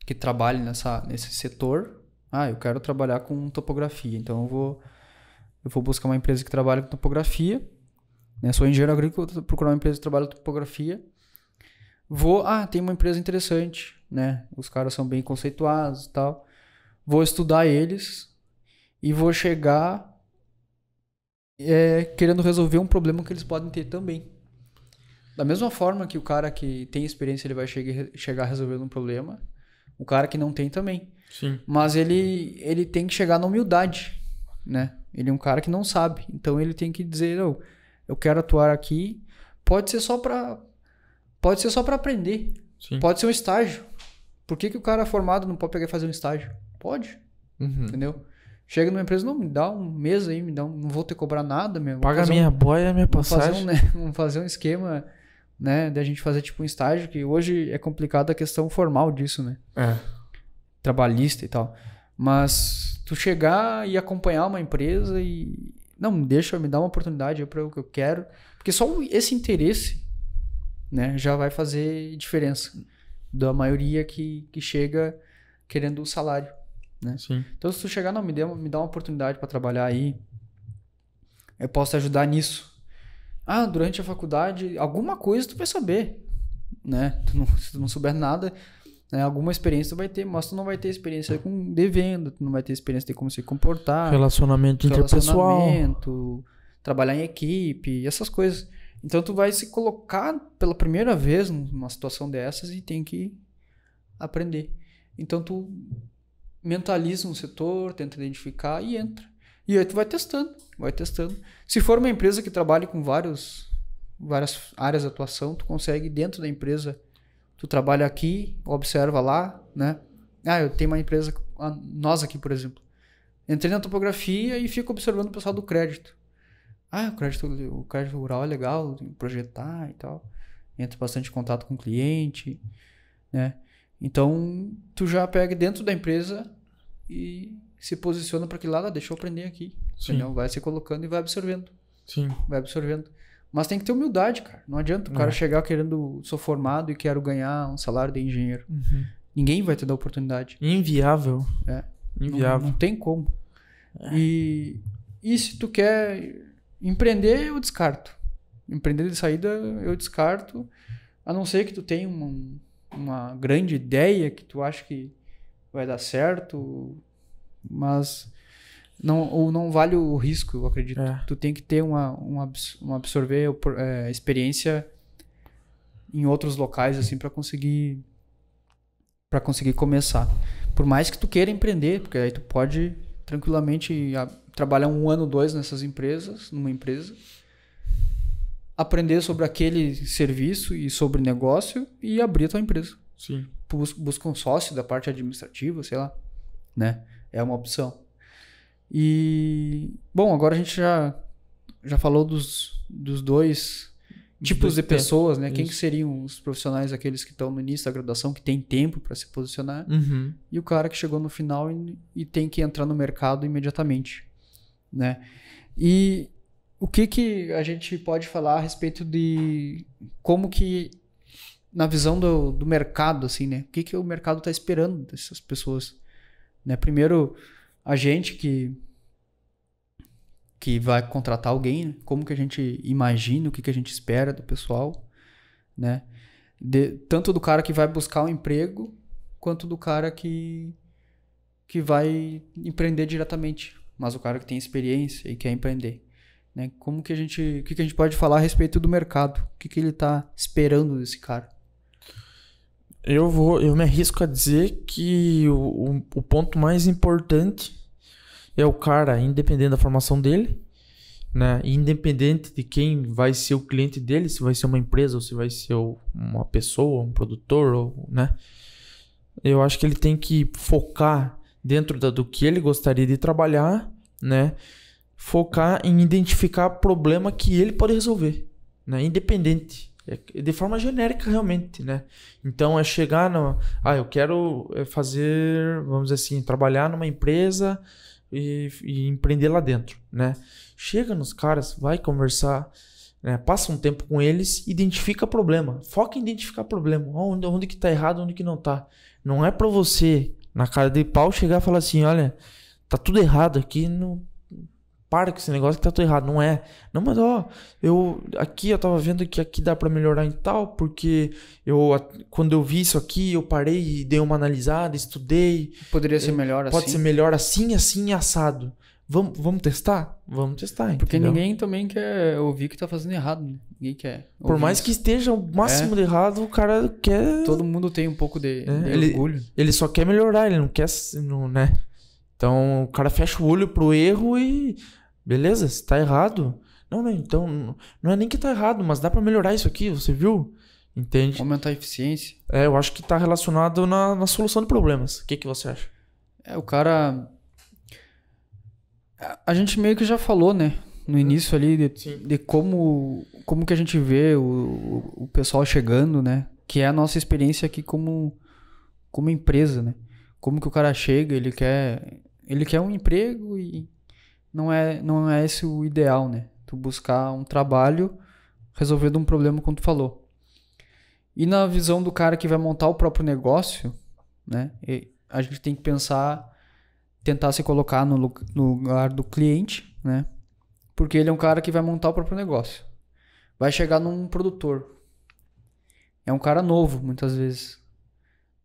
que trabalhe nesse setor. Eu quero trabalhar com topografia, então eu vou buscar uma empresa que trabalhe com topografia. Né? Sou engenheiro agrícola, vou procurar uma empresa que trabalha com topografia. Tem uma empresa interessante, né? Os caras são bem conceituados e tal. Vou estudar eles e vou chegar querendo resolver um problema que eles podem ter também. Da mesma forma que o cara que tem experiência, ele vai chegar resolvendo um problema, o cara que não tem também. Sim. Mas ele tem que chegar na humildade, né? Ele é um cara que não sabe. Então ele tem que dizer, eu quero atuar aqui. Pode ser só para aprender. Sim. Pode ser um estágio. Por que o cara formado não pode pegar e fazer um estágio? Pode. Entendeu? Chega numa empresa, não, me dá um mês aí, não vou ter que cobrar nada mesmo. Paga minha boia, minha passagem. Vamos fazer um esquema, né, da gente fazer tipo um estágio, que hoje é complicado a questão formal disso, né? Trabalhista e tal. Mas tu chegar e acompanhar uma empresa e... Não, me dá uma oportunidade para o que eu quero. Porque só esse interesse, né, já vai fazer diferença da maioria que chega querendo o salário, né? Sim. Então se tu chegar, não, me dá uma oportunidade para trabalhar aí, eu posso te ajudar nisso. Durante a faculdade, alguma coisa tu vai saber, né? Se tu não souber nada, né, alguma experiência tu vai ter, mas tu não vai ter experiência de venda, tu não vai ter experiência de como se comportar, relacionamento interpessoal, trabalhar em equipe, essas coisas. Então tu vai se colocar pela primeira vez numa situação dessas e tem que aprender. Então tu mentaliza um setor, tenta identificar e entra. E aí tu vai testando. Se for uma empresa que trabalha com várias áreas de atuação, tu consegue dentro da empresa, tu trabalha aqui, observa lá, né? Eu tenho uma empresa, nós aqui, por exemplo. Entrei na topografia e fico observando o pessoal do crédito. O crédito rural é legal, projetar e tal. Entra bastante em contato com o cliente, né? Então, tu já pega dentro da empresa e se posiciona para aquele lado, deixa eu aprender aqui. Entendeu? Vai se colocando e vai absorvendo. Sim. Vai absorvendo. Mas tem que ter humildade, cara. Não adianta o cara chegar querendo, sou formado e quero ganhar um salário de engenheiro. Ninguém vai te dar oportunidade. Inviável. Inviável. Não tem como. E se tu quer empreender, eu descarto. Empreender de saída, eu descarto. A não ser que tu tenha uma grande ideia que tu acha que vai dar certo, mas não vale o risco, eu acredito. Tu tem que ter absorver experiência em outros locais assim para conseguir começar. Por mais que tu queira empreender, porque aí tu pode tranquilamente trabalhar 1 ano, 2 numa empresa, aprender sobre aquele serviço e sobre negócio e abrir a tua empresa. Sim. Busca um sócio da parte administrativa, sei lá, né? É uma opção. E, bom, agora a gente já falou dos 2 tipos de pessoas, né? Quem que seriam os profissionais, aqueles que estão no início da graduação, que tem tempo para se posicionar, e o cara que chegou no final e tem que entrar no mercado imediatamente, né? E o que a gente pode falar a respeito de como que, na visão do mercado, assim, né? O que o mercado está esperando dessas pessoas, né? Primeiro, a gente que vai contratar alguém, né? Como que a gente imagina, o que a gente espera do pessoal, né? Tanto do cara que vai buscar um emprego, quanto do cara que vai empreender diretamente, mas o cara que tem experiência e quer empreender. Né? Como que o que a gente pode falar a respeito do mercado? O que ele está esperando desse cara? Eu me arrisco a dizer que o ponto mais importante é o cara, independente da formação dele, né? Independente de quem vai ser o cliente dele, se vai ser uma empresa ou se vai ser uma pessoa, um produtor, né? Eu acho que ele tem que focar dentro do que ele gostaria de trabalhar, né? Focar em identificar problema que ele pode resolver, né? Independente, de forma genérica realmente, né? Então é chegar eu quero fazer, vamos dizer assim, trabalhar numa empresa e empreender lá dentro, né? Chega nos caras, vai conversar, né? Passa um tempo com eles, identifica problema, foca em identificar problema, onde que tá errado, onde que não tá. Não é pra você, na cara de pau, chegar e falar assim, olha, tá tudo errado aqui, para com esse negócio que tá tudo errado. Não é. Não, mas eu tava vendo que aqui dá pra melhorar em tal, porque quando eu vi isso aqui, eu parei e dei uma analisada, estudei. Poderia ser melhor assim. Pode ser melhor assim, assim, assado. Vamos testar? Vamos testar, porque entendeu? ninguém também quer ouvir que tá fazendo errado, né? Ninguém quer. Por mais que esteja o máximo de errado, o cara quer... Todo mundo tem um pouco de orgulho. Ele só quer melhorar, ele não quer... né? Então, o cara fecha o olho pro erro e... Beleza, se tá errado... Não, então... Não é nem que tá errado, mas dá pra melhorar isso aqui, você viu? Entende? Aumentar a eficiência. Eu acho que tá relacionado na solução de problemas. O que você acha? O cara... A gente meio que já falou, né? No início ali, de como que a gente vê o pessoal chegando, né? Que é a nossa experiência aqui como empresa, né? Como que o cara chega, ele quer um emprego e não é esse o ideal, né? Tu buscar um trabalho resolvendo um problema, como tu falou. E na visão do cara que vai montar o próprio negócio, né? A gente tem que tentar se colocar no lugar do cliente, né? Porque ele é um cara que vai montar o próprio negócio. Vai chegar num produtor. É um cara novo, muitas vezes.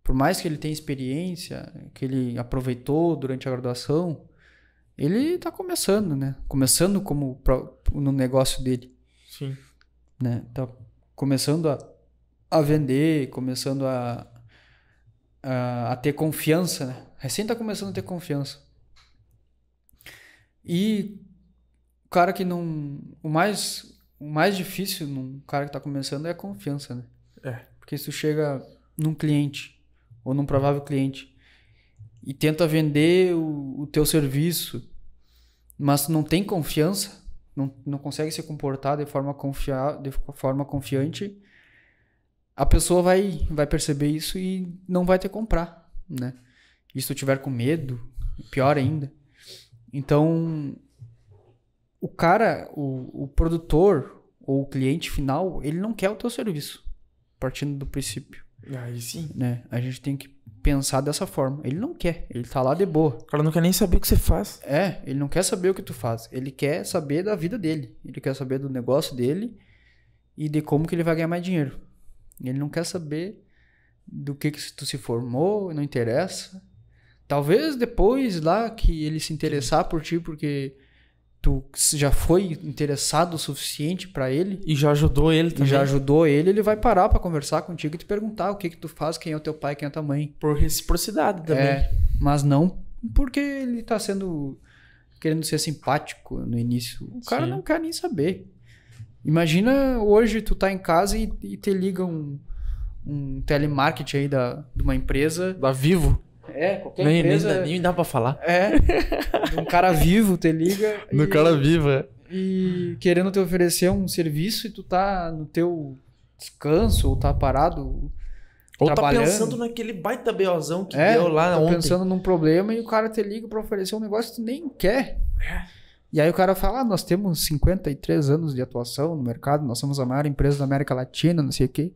Por mais que ele tenha experiência, que ele aproveitou durante a graduação, ele está começando, né? Começando no negócio dele. Sim. Né? Tá começando a vender, começando a ter confiança, né? Recém está começando a ter confiança. E o cara que não... O mais difícil num cara que está começando é a confiança, né? Porque se tu chega num cliente ou num provável cliente e tenta vender o teu serviço, mas não tem confiança, não consegue se comportar de forma confiante, a pessoa vai perceber isso e não vai ter que comprar, né? E se tu tiver com medo, pior ainda. Então, o cara, o produtor ou o cliente final, ele não quer o teu serviço, partindo do princípio. Aí sim. Né? A gente tem que pensar dessa forma. Ele não quer, ele tá lá de boa. O cara não quer nem saber o que você faz. Ele não quer saber o que tu faz. Ele quer saber da vida dele. Ele quer saber do negócio dele e de como que ele vai ganhar mais dinheiro. Ele não quer saber do que tu se formou, não interessa. Talvez depois lá que ele se interessar por ti, porque tu já foi interessado o suficiente pra ele. E já ajudou ele também. E já ajudou ele, ele vai parar pra conversar contigo e te perguntar o que tu faz, quem é o teu pai, quem é a tua mãe. Por reciprocidade também. Mas não porque ele tá querendo ser simpático no início. O cara não quer nem saber. Imagina hoje tu tá em casa e te liga um telemarketing aí de uma empresa. Da Vivo. Qualquer empresa. Nem dá pra falar. Um cara vivo te liga. Cara vivo, E querendo te oferecer um serviço e tu tá no teu descanso ou tá parado. Ou tá pensando naquele baita BOzão que deu lá tá ontem. Pensando num problema e o cara te liga pra oferecer um negócio que tu nem quer. E aí o cara fala, nós temos 53 anos de atuação no mercado, nós somos a maior empresa da América Latina, não sei o quê.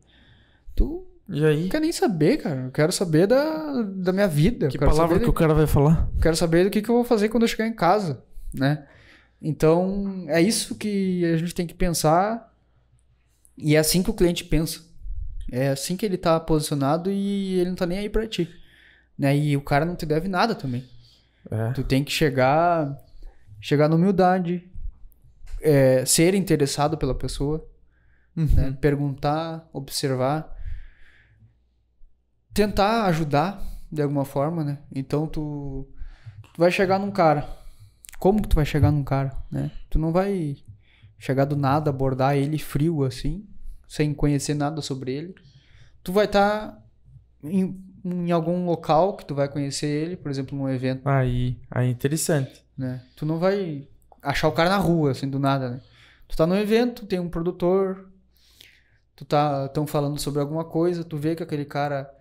E aí? Não quero nem saber, cara. Eu quero saber da minha vida. Que palavra que o cara vai falar? Eu quero saber do que eu vou fazer quando eu chegar em casa, né? Então, é isso que a gente tem que pensar. E é assim que o cliente pensa. É assim que ele tá posicionado e ele não tá nem aí pra ti. Né? E o cara não te deve nada também. Tu tem que chegar na humildade, ser interessado pela pessoa, né? Perguntar, observar, tentar ajudar de alguma forma, né? Então tu vai chegar num cara. Como que tu vai chegar num cara, né? Tu não vai chegar do nada, abordar ele frio assim, sem conhecer nada sobre ele. Tu vai estar em algum local que tu vai conhecer ele, por exemplo, num evento. Aí é interessante. Né? Tu não vai achar o cara na rua, assim, do nada, né? Tu tá num evento, tem um produtor, tão falando sobre alguma coisa, tu vê que aquele cara,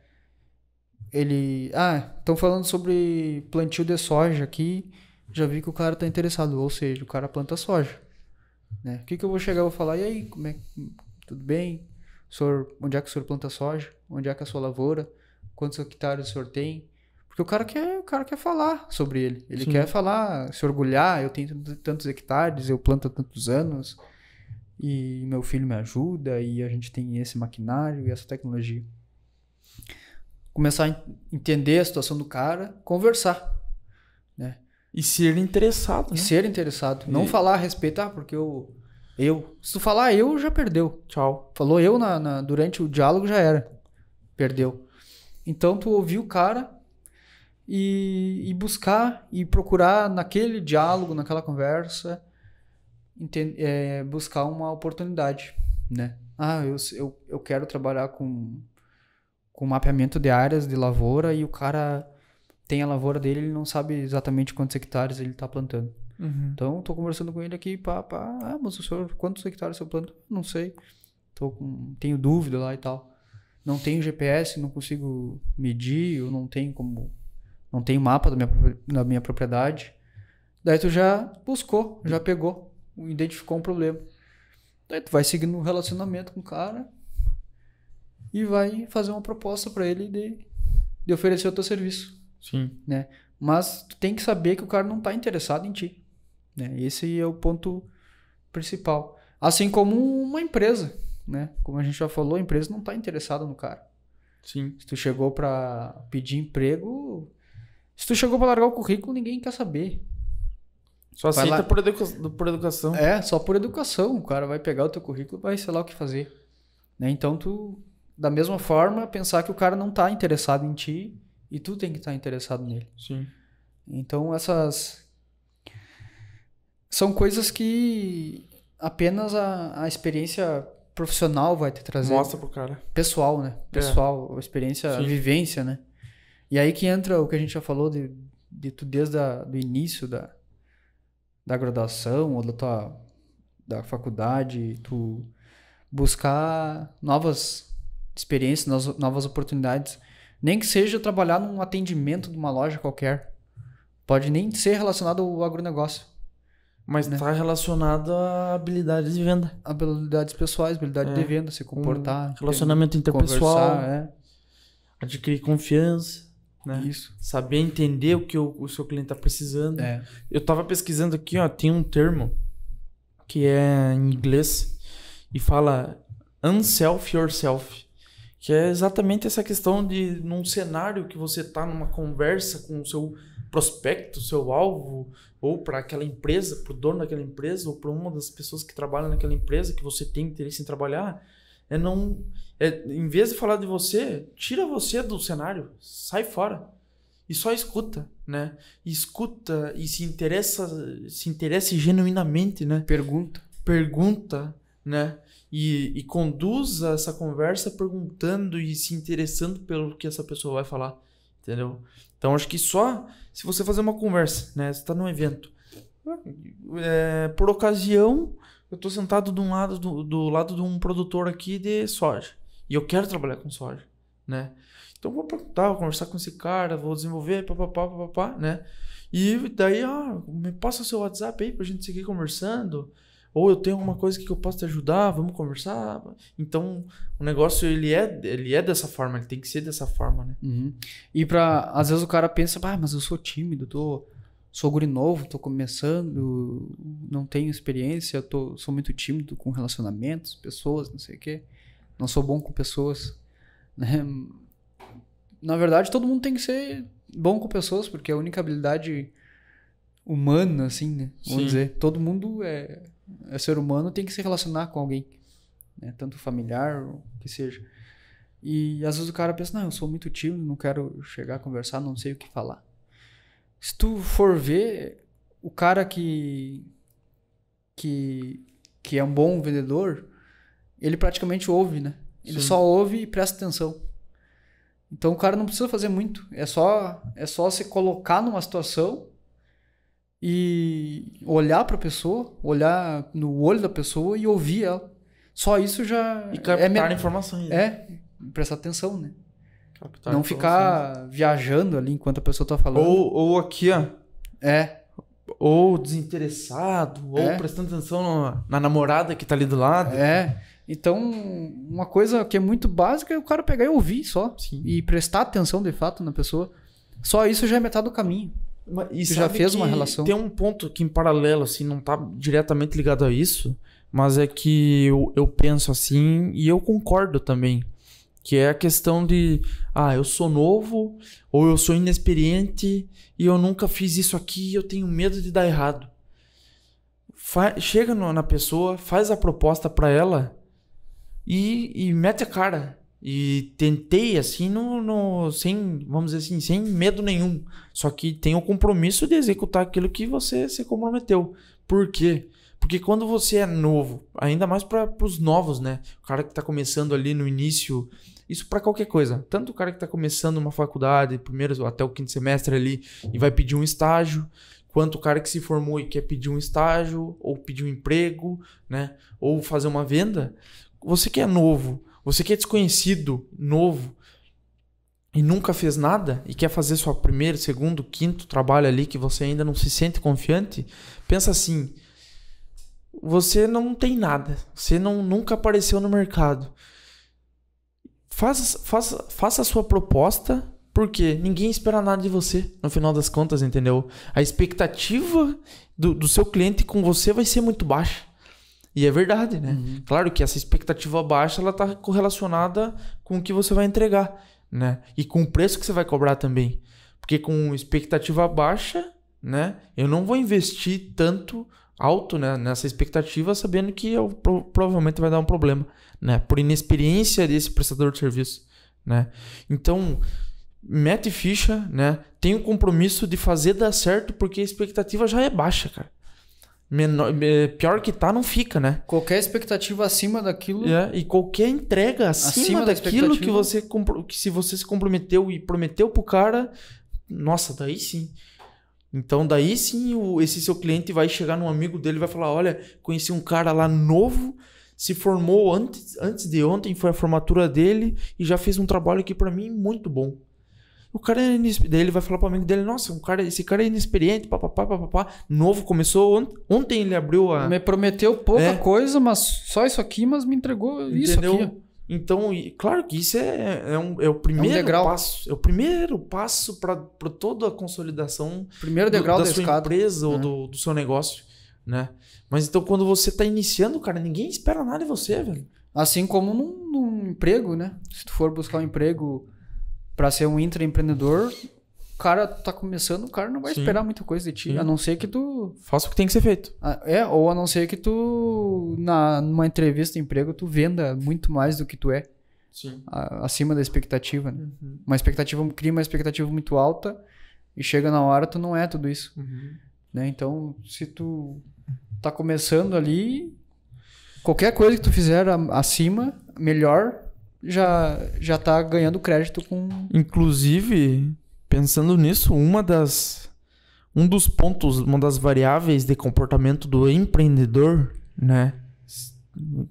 estão falando sobre plantio de soja aqui, já vi que o cara tá interessado, ou seja, o cara planta soja, né? O que eu vou chegar e vou falar, e aí, tudo bem? Onde é que o senhor planta soja? Onde é que é a sua lavoura? Quantos hectares o senhor tem? Porque o cara quer falar sobre ele. Ele quer falar, se orgulhar, eu tenho tantos hectares, eu planto há tantos anos, e meu filho me ajuda, e a gente tem esse maquinário e essa tecnologia. Começar a entender a situação do cara, conversar, né? E ser interessado, né? Ser interessado. Não falar a respeito, porque eu... Se tu falar eu, já perdeu. Tchau. Falou eu durante o diálogo, já era. Perdeu. Então, tu ouvir o cara e buscar e procurar naquele diálogo, naquela conversa, buscar uma oportunidade, né? Eu quero trabalhar com mapeamento de áreas de lavoura e o cara tem a lavoura dele, ele não sabe exatamente quantos hectares ele está plantando. Então, tô conversando com ele aqui, mas o senhor, quantos hectares eu planto? Não sei. Tenho dúvida lá e tal. Não tenho GPS, não consigo medir, eu não tenho mapa da minha propriedade. Daí tu já buscou, já pegou, identificou um problema. Daí tu vai seguindo um relacionamento com o cara e vai fazer uma proposta para ele de oferecer o teu serviço. Sim. Né? Mas tu tem que saber que o cara não tá interessado em ti. Né? Esse é o ponto principal. Assim como uma empresa, né? Como a gente já falou, a empresa não tá interessada no cara. Sim. Se tu chegou para pedir emprego, se tu chegou para largar o currículo, ninguém quer saber. Só aceita por educação. Só por educação. O cara vai pegar o teu currículo e vai sei lá o que fazer. Né? Então tu, da mesma forma, pensar que o cara não tá interessado em ti e tu tem que estar interessado nele. Sim. Então essas são coisas que apenas a experiência profissional vai te trazer. Mostra pro cara. Pessoal, né? Pessoal, a experiência, a vivência, né? E aí que entra o que a gente já falou de tu desde do início da graduação ou da faculdade, tu buscar novas experiência, novas oportunidades. Nem que seja trabalhar num atendimento de uma loja qualquer. Pode nem ser relacionado ao agronegócio. Mas está relacionado a habilidades de venda. Habilidades pessoais, habilidade de venda, se comportar. Relacionamento interpessoal. Conversar, adquirir confiança. Né? Isso. Saber entender o que o seu cliente está precisando. Eu estava pesquisando aqui, ó, tem um termo que é em inglês e fala unself yourself, que é exatamente essa questão de num cenário que você está numa conversa com o seu prospecto, seu alvo, ou para aquela empresa, para o dono daquela empresa, ou para uma das pessoas que trabalham naquela empresa que você tem interesse em trabalhar, em vez de falar de você, tira você do cenário, sai fora e só escuta, né? Escuta e se interesse genuinamente, né? Pergunta, né? E conduza essa conversa perguntando e se interessando pelo que essa pessoa vai falar, entendeu? Então, acho que só se você fazer uma conversa, né? Você está num evento. Por ocasião, eu estou sentado do lado de um produtor aqui de soja. E eu quero trabalhar com soja, né? Então, vou perguntar, vou conversar com esse cara, vou desenvolver, papapá, né? E daí, me passa o seu WhatsApp aí pra gente seguir conversando. Ou eu tenho alguma coisa que eu posso te ajudar, vamos conversar. Então, o negócio, ele é dessa forma, ele tem que ser dessa forma, né? Uhum. E às vezes o cara pensa, mas eu sou tímido, sou guri novo, tô começando, não tenho experiência, sou muito tímido com relacionamentos, pessoas, não sei o quê. Não sou bom com pessoas, né? Na verdade, todo mundo tem que ser bom com pessoas, porque é a única habilidade humana, assim, né? Vamos dizer, todo mundo é ser humano, tem que se relacionar com alguém, né? Tanto familiar, ou que seja. E às vezes o cara pensa, eu sou muito tímido, não quero chegar a conversar, não sei o que falar. Se tu for ver, o cara que é um bom vendedor, ele praticamente ouve, né? Ele só ouve e presta atenção. Então o cara não precisa fazer muito. É só se colocar numa situação e olhar para a pessoa, olhar no olho da pessoa e ouvir ela. Só isso já... E captar informações. Prestar atenção, né? Não ficar viajando ali enquanto a pessoa tá falando. Ou aqui, ó. Ou desinteressado, ou prestando atenção na namorada que tá ali do lado. Então, uma coisa que é muito básica é o cara pegar e ouvir só. Sim. E prestar atenção de fato na pessoa. Só isso já é metade do caminho. E você já fez uma relação. Tem um ponto que em paralelo, assim, não tá diretamente ligado a isso, mas é que eu penso assim, e eu concordo também, que é a questão de, eu sou novo, ou eu sou inexperiente, e eu nunca fiz isso aqui, e eu tenho medo de dar errado. Chega na pessoa, faz a proposta para ela, e mete a cara. E tentei, assim, sem, vamos dizer assim, sem medo nenhum. Só que tem o compromisso de executar aquilo que você se comprometeu. Por quê? Porque quando você é novo, ainda mais para os novos, né? O cara que está começando ali no início, isso para qualquer coisa. Tanto o cara que está começando uma faculdade, primeiro até o 5º semestre ali, e vai pedir um estágio, quanto o cara que se formou e quer pedir um estágio, ou pedir um emprego, né? Ou fazer uma venda. Você que é novo, você que é desconhecido, novo, e nunca fez nada, e quer fazer seu primeiro, segundo, quinto trabalho ali, que você ainda não se sente confiante, pensa assim, você não tem nada, você nunca apareceu no mercado. Faça a sua proposta, porque ninguém espera nada de você, no final das contas, entendeu? A expectativa do seu cliente com você vai ser muito baixa. E é verdade, né? Uhum. Claro que essa expectativa baixa, ela tá correlacionada com o que você vai entregar, né? E com o preço que você vai cobrar também. Porque com expectativa baixa, né? Eu não vou investir tanto alto, né, nessa expectativa, sabendo que provavelmente vai dar um problema, né? Por inexperiência desse prestador de serviço, né? Então, mete ficha, né? Tem o compromisso de fazer dar certo, porque a expectativa já é baixa, cara. Pior que tá, não fica, né? Qualquer expectativa acima daquilo... E qualquer entrega acima daquilo que se você se comprometeu e prometeu pro cara, nossa, daí sim. Então, daí sim, esse seu cliente vai chegar num amigo dele e vai falar, olha, conheci um cara lá novo, se formou antes de ontem, foi a formatura dele e já fez um trabalho aqui pra mim muito bom. O cara é inexperiente. Daí ele vai falar pro amigo dele, nossa, esse cara é inexperiente, papapá. Novo, começou ontem ele abriu a... Me prometeu pouca coisa, mas só isso aqui, mas me entregou isso aqui. Então, claro que isso é o primeiro passo. É o primeiro passo para toda a consolidação primeiro degrau da sua empresa ou do seu negócio, né? Mas então, quando você tá iniciando, cara, ninguém espera nada de você, velho. Assim como num emprego, né? Se tu for buscar um emprego para ser um intraempreendedor, o cara tá começando, o cara não vai esperar muita coisa de ti, a não ser que tu... Faça o que tem que ser feito. Ou a não ser que tu, numa entrevista de emprego, tu venda muito mais do que tu é. Sim. Acima da expectativa, né? Cria uma expectativa muito alta e chega na hora tu não é tudo isso. Né? Então, se tu tá começando ali, qualquer coisa que tu fizer acima, melhor, já tá ganhando crédito com... Inclusive, pensando nisso, um dos pontos, uma das variáveis de comportamento do empreendedor, né?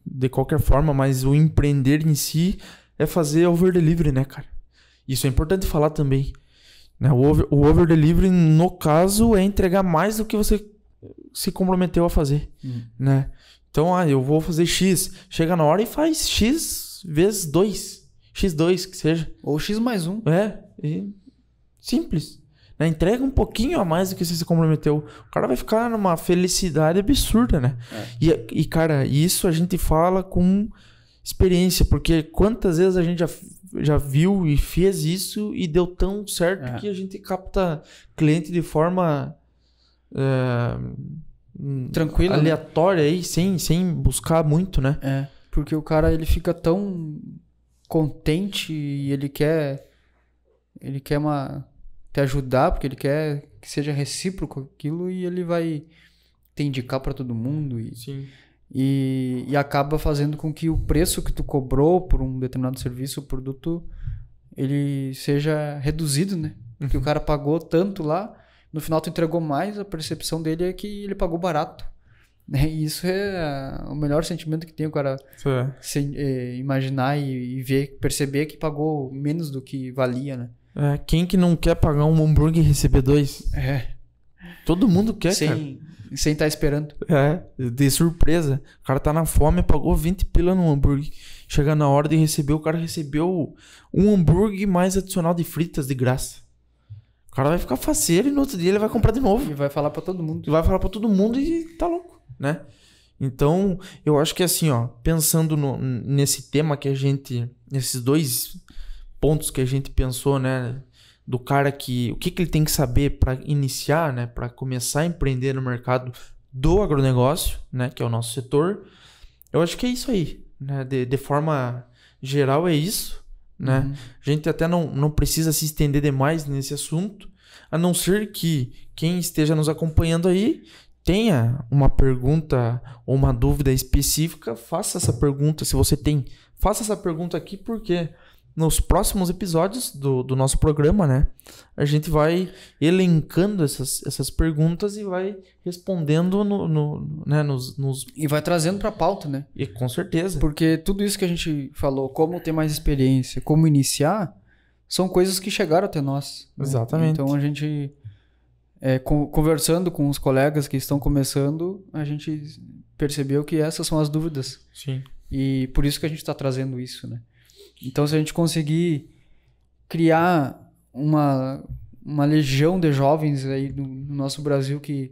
De qualquer forma, mas o empreender em si é fazer over delivery, né, cara? Isso é importante falar também. Né? O over delivery, no caso, é entregar mais do que você se comprometeu a fazer, né? Então, eu vou fazer X, chega na hora e faz X vezes 2, X2 que seja. Ou X mais 1. Simples. Né? Entrega um pouquinho a mais do que você se comprometeu. O cara vai ficar numa felicidade absurda, né? E, cara, isso a gente fala com experiência, porque quantas vezes a gente já viu e fez isso e deu tão certo que a gente capta cliente de forma tranquila, aleatória, né? Aí, sem buscar muito, né? Porque o cara ele fica tão contente e ele quer te ajudar, porque ele quer que seja recíproco aquilo e ele vai te indicar para todo mundo e acaba fazendo com que o preço que tu cobrou por um determinado serviço ou produto ele seja reduzido, né? Porque o cara pagou tanto lá, no final tu entregou mais, a percepção dele é que ele pagou barato. E isso é o melhor sentimento que tem o cara imaginar e perceber que pagou menos do que valia, né? Quem que não quer pagar um hambúrguer e receber 2? Todo mundo quer, cara. Sem estar esperando. De surpresa. O cara tá na fome, pagou 20 pila no hambúrguer. Chega na hora de receber, o cara recebeu um hambúrguer mais adicional de fritas de graça. O cara vai ficar faceiro e no outro dia ele vai comprar de novo. E vai falar pra todo mundo. E tá louco, né? Então, eu acho que assim, pensando nesse tema que nesses 2 pontos que a gente pensou, né? Do cara o que ele tem que saber para iniciar, né? Para começar a empreender no mercado do agronegócio, né? Que é o nosso setor. Eu acho que é isso aí, né? De forma geral é isso, né? A gente até não precisa se estender demais nesse assunto, a não ser que quem esteja nos acompanhando aí tenha uma pergunta ou uma dúvida específica, faça essa pergunta. Se você tem, faça essa pergunta aqui, porque nos próximos episódios do nosso programa, né, a gente vai elencando essas perguntas e vai respondendo nos... E vai trazendo para a pauta, né? E com certeza. Porque tudo isso que a gente falou, como ter mais experiência, como iniciar, são coisas que chegaram até nós. Né? Exatamente. Então a gente, conversando com os colegas que estão começando, a gente percebeu que essas são as dúvidas. Sim. E por isso que a gente está trazendo isso, né? Então, se a gente conseguir criar uma legião de jovens aí no nosso Brasil que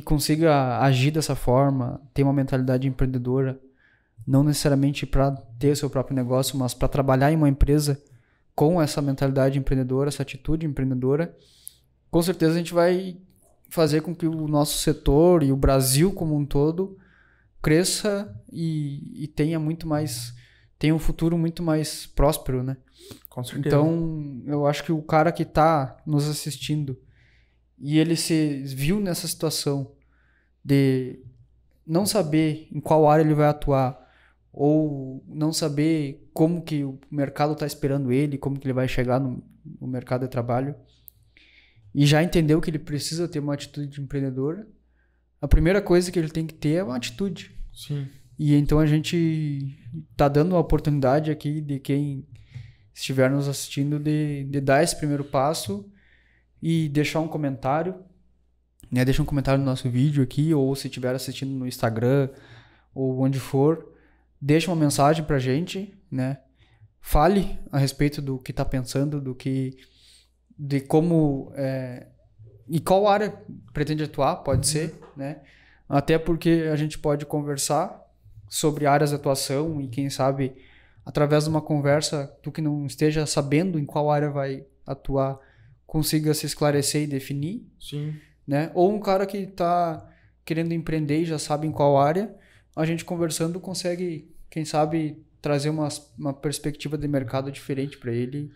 consiga agir dessa forma, ter uma mentalidade empreendedora, não necessariamente para ter seu próprio negócio, mas para trabalhar em uma empresa com essa mentalidade empreendedora, essa atitude empreendedora, com certeza a gente vai fazer com que o nosso setor e o Brasil como um todo cresça e tenha um futuro muito mais próspero, né? Com certeza. Então, eu acho que o cara que está nos assistindo e ele se viu nessa situação de não saber em qual área ele vai atuar ou não saber como que o mercado está esperando ele, como que ele vai chegar no mercado de trabalho e já entendeu que ele precisa ter uma atitude empreendedora, a primeira coisa que ele tem que ter é uma atitude. Sim. E então a gente tá dando a oportunidade aqui de quem estiver nos assistindo de dar esse primeiro passo e deixar um comentário, né? Deixa um comentário no nosso vídeo aqui, ou se estiver assistindo no Instagram ou onde for, deixa uma mensagem pra gente, né? Fale a respeito do que tá pensando, de como e qual área pretende atuar, pode ser, né? Até porque a gente pode conversar sobre áreas de atuação e quem sabe através de uma conversa, tu que não esteja sabendo em qual área vai atuar, consiga se esclarecer e definir. Sim. Né? Ou um cara que está querendo empreender e já sabe em qual área, a gente conversando consegue, quem sabe, trazer uma perspectiva de mercado diferente para ele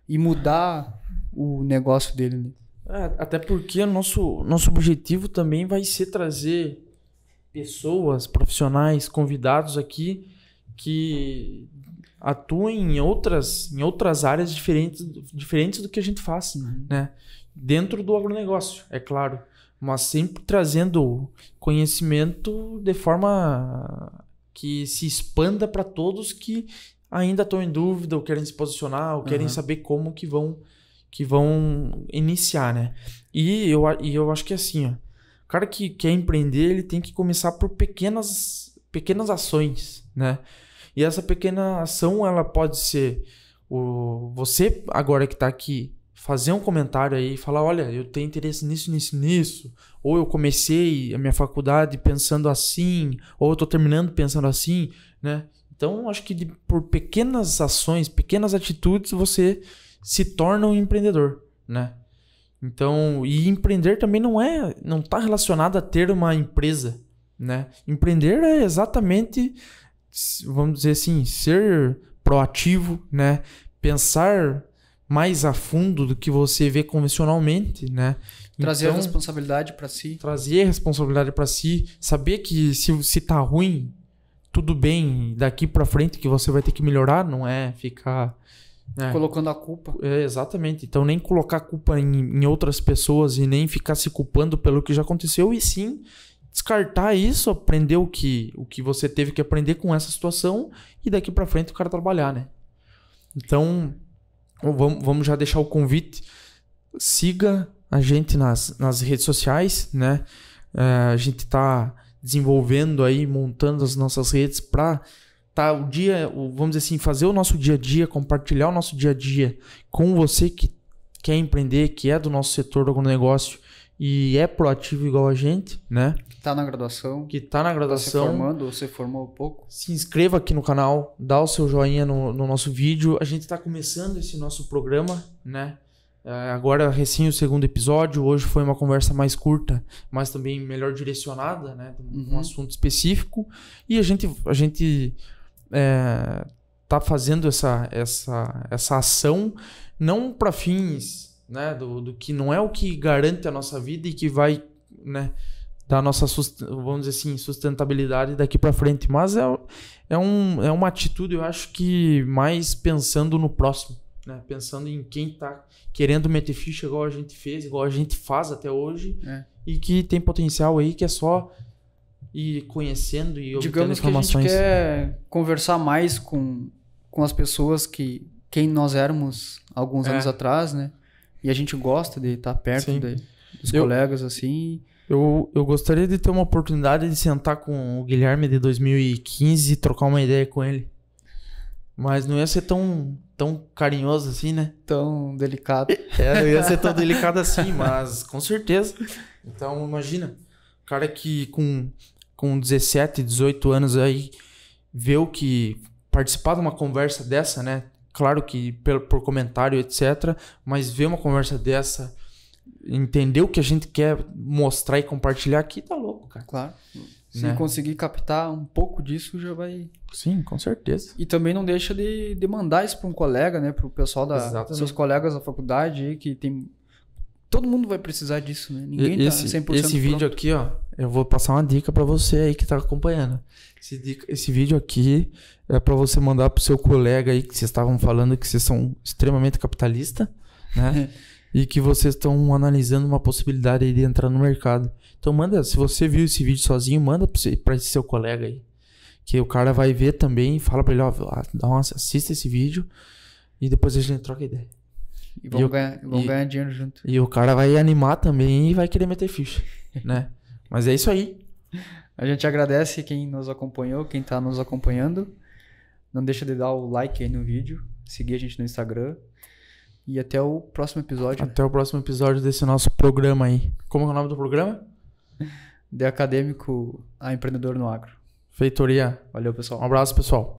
e mudar o negócio dele. Né? Até porque o nosso objetivo também vai ser trazer pessoas, profissionais, convidados aqui que atuem em outras áreas diferentes do que a gente faz, né? Dentro do agronegócio, é claro, mas sempre trazendo conhecimento de forma que se expanda para todos que ainda estão em dúvida ou querem se posicionar ou querem saber como que vão iniciar, né? E eu acho que assim, ó, o cara que quer empreender, ele tem que começar por pequenas ações, né? E essa pequena ação, ela pode ser você agora que está aqui, fazer um comentário aí, falar, olha, eu tenho interesse nisso, ou eu comecei a minha faculdade pensando assim, ou eu estou terminando pensando assim, né? Então, acho que por pequenas ações, pequenas atitudes, você se torna um empreendedor, né? Então, e empreender também não está relacionado a ter uma empresa, né? Empreender é exatamente, vamos dizer assim, ser proativo, né? Pensar mais a fundo do que você vê convencionalmente, né? Trazer a responsabilidade para si. Trazer a responsabilidade para si, saber que se tá ruim, tudo bem, daqui para frente que você vai ter que melhorar, não é ficar colocando a culpa. Exatamente. Então, nem colocar a culpa em outras pessoas e nem ficar se culpando pelo que já aconteceu, e sim descartar isso, aprender o que você teve que aprender com essa situação e daqui para frente o cara trabalhar, né? Então, vamos já deixar o convite. Dia a gente nas redes sociais, né? A gente tá desenvolvendo aí, montando as nossas redes para vamos dizer assim, fazer o nosso dia a dia, compartilhar o nosso dia a dia com você que quer empreender, que é do nosso setor do agronegócio e é proativo igual a gente, né? Que tá na graduação. Tá se formando ou se formou pouco. Se inscreva aqui no canal, dá o seu joinha no nosso vídeo. A gente tá começando esse nosso programa, né? Agora recém o segundo episódio. Hoje foi uma conversa mais curta, mas também melhor direcionada, né? Um assunto específico. E a gente tá fazendo essa ação não para fins, né, do que não é o que garante a nossa vida e que vai, né, dar a nossa, vamos dizer assim, sustentabilidade daqui para frente, mas é uma atitude, eu acho que mais pensando no próximo, né, pensando em quem tá querendo meter ficha igual a gente fez, igual a gente faz até hoje, e que tem potencial aí, que é só ir conhecendo e obtendo informações. Digamos que a gente quer conversar mais com as pessoas quem nós éramos alguns anos atrás, né? E a gente gosta de estar perto dos colegas, assim. Eu gostaria de ter uma oportunidade de sentar com o Guilherme de 2015 e trocar uma ideia com ele. Mas não ia ser tão carinhoso assim, né? Tão delicado. Não ia ser tão delicado assim, mas com certeza. Então, imagina, o cara que com 17, 18 anos aí, vê o que... Participar de uma conversa dessa, né? Claro que por comentário, etc. Mas ver uma conversa dessa, entender o que a gente quer mostrar e compartilhar aqui, tá louco, cara. Claro. Se conseguir captar um pouco disso, já vai... Sim, com certeza. E também não deixa de mandar isso para um colega, né? Para o pessoal seus colegas da faculdade aí, que tem... Todo mundo vai precisar disso, né? Ninguém tá 100% Esse vídeo aqui, ó, eu vou passar uma dica para você aí que tá acompanhando. Esse vídeo aqui é para você mandar pro seu colega aí, que vocês estavam falando que vocês são extremamente capitalistas, né? E que vocês estão analisando uma possibilidade aí de entrar no mercado. Então manda, se você viu esse vídeo sozinho, manda para esse seu colega aí. que o cara vai ver também e fala pra ele, ó, assista esse vídeo e depois a gente troca ideia. E vamos ganhar dinheiro junto. E o cara vai animar também e vai querer meter ficha, né? Mas é isso aí. A gente agradece quem nos acompanhou, quem tá nos acompanhando. Não deixa de dar o like aí no vídeo, seguir a gente no Instagram. E até o próximo episódio. Até o próximo episódio desse nosso programa aí. Como é o nome do programa? De Acadêmico a Empreendedor no Agro. Feitoria. Valeu, pessoal. Um abraço, pessoal.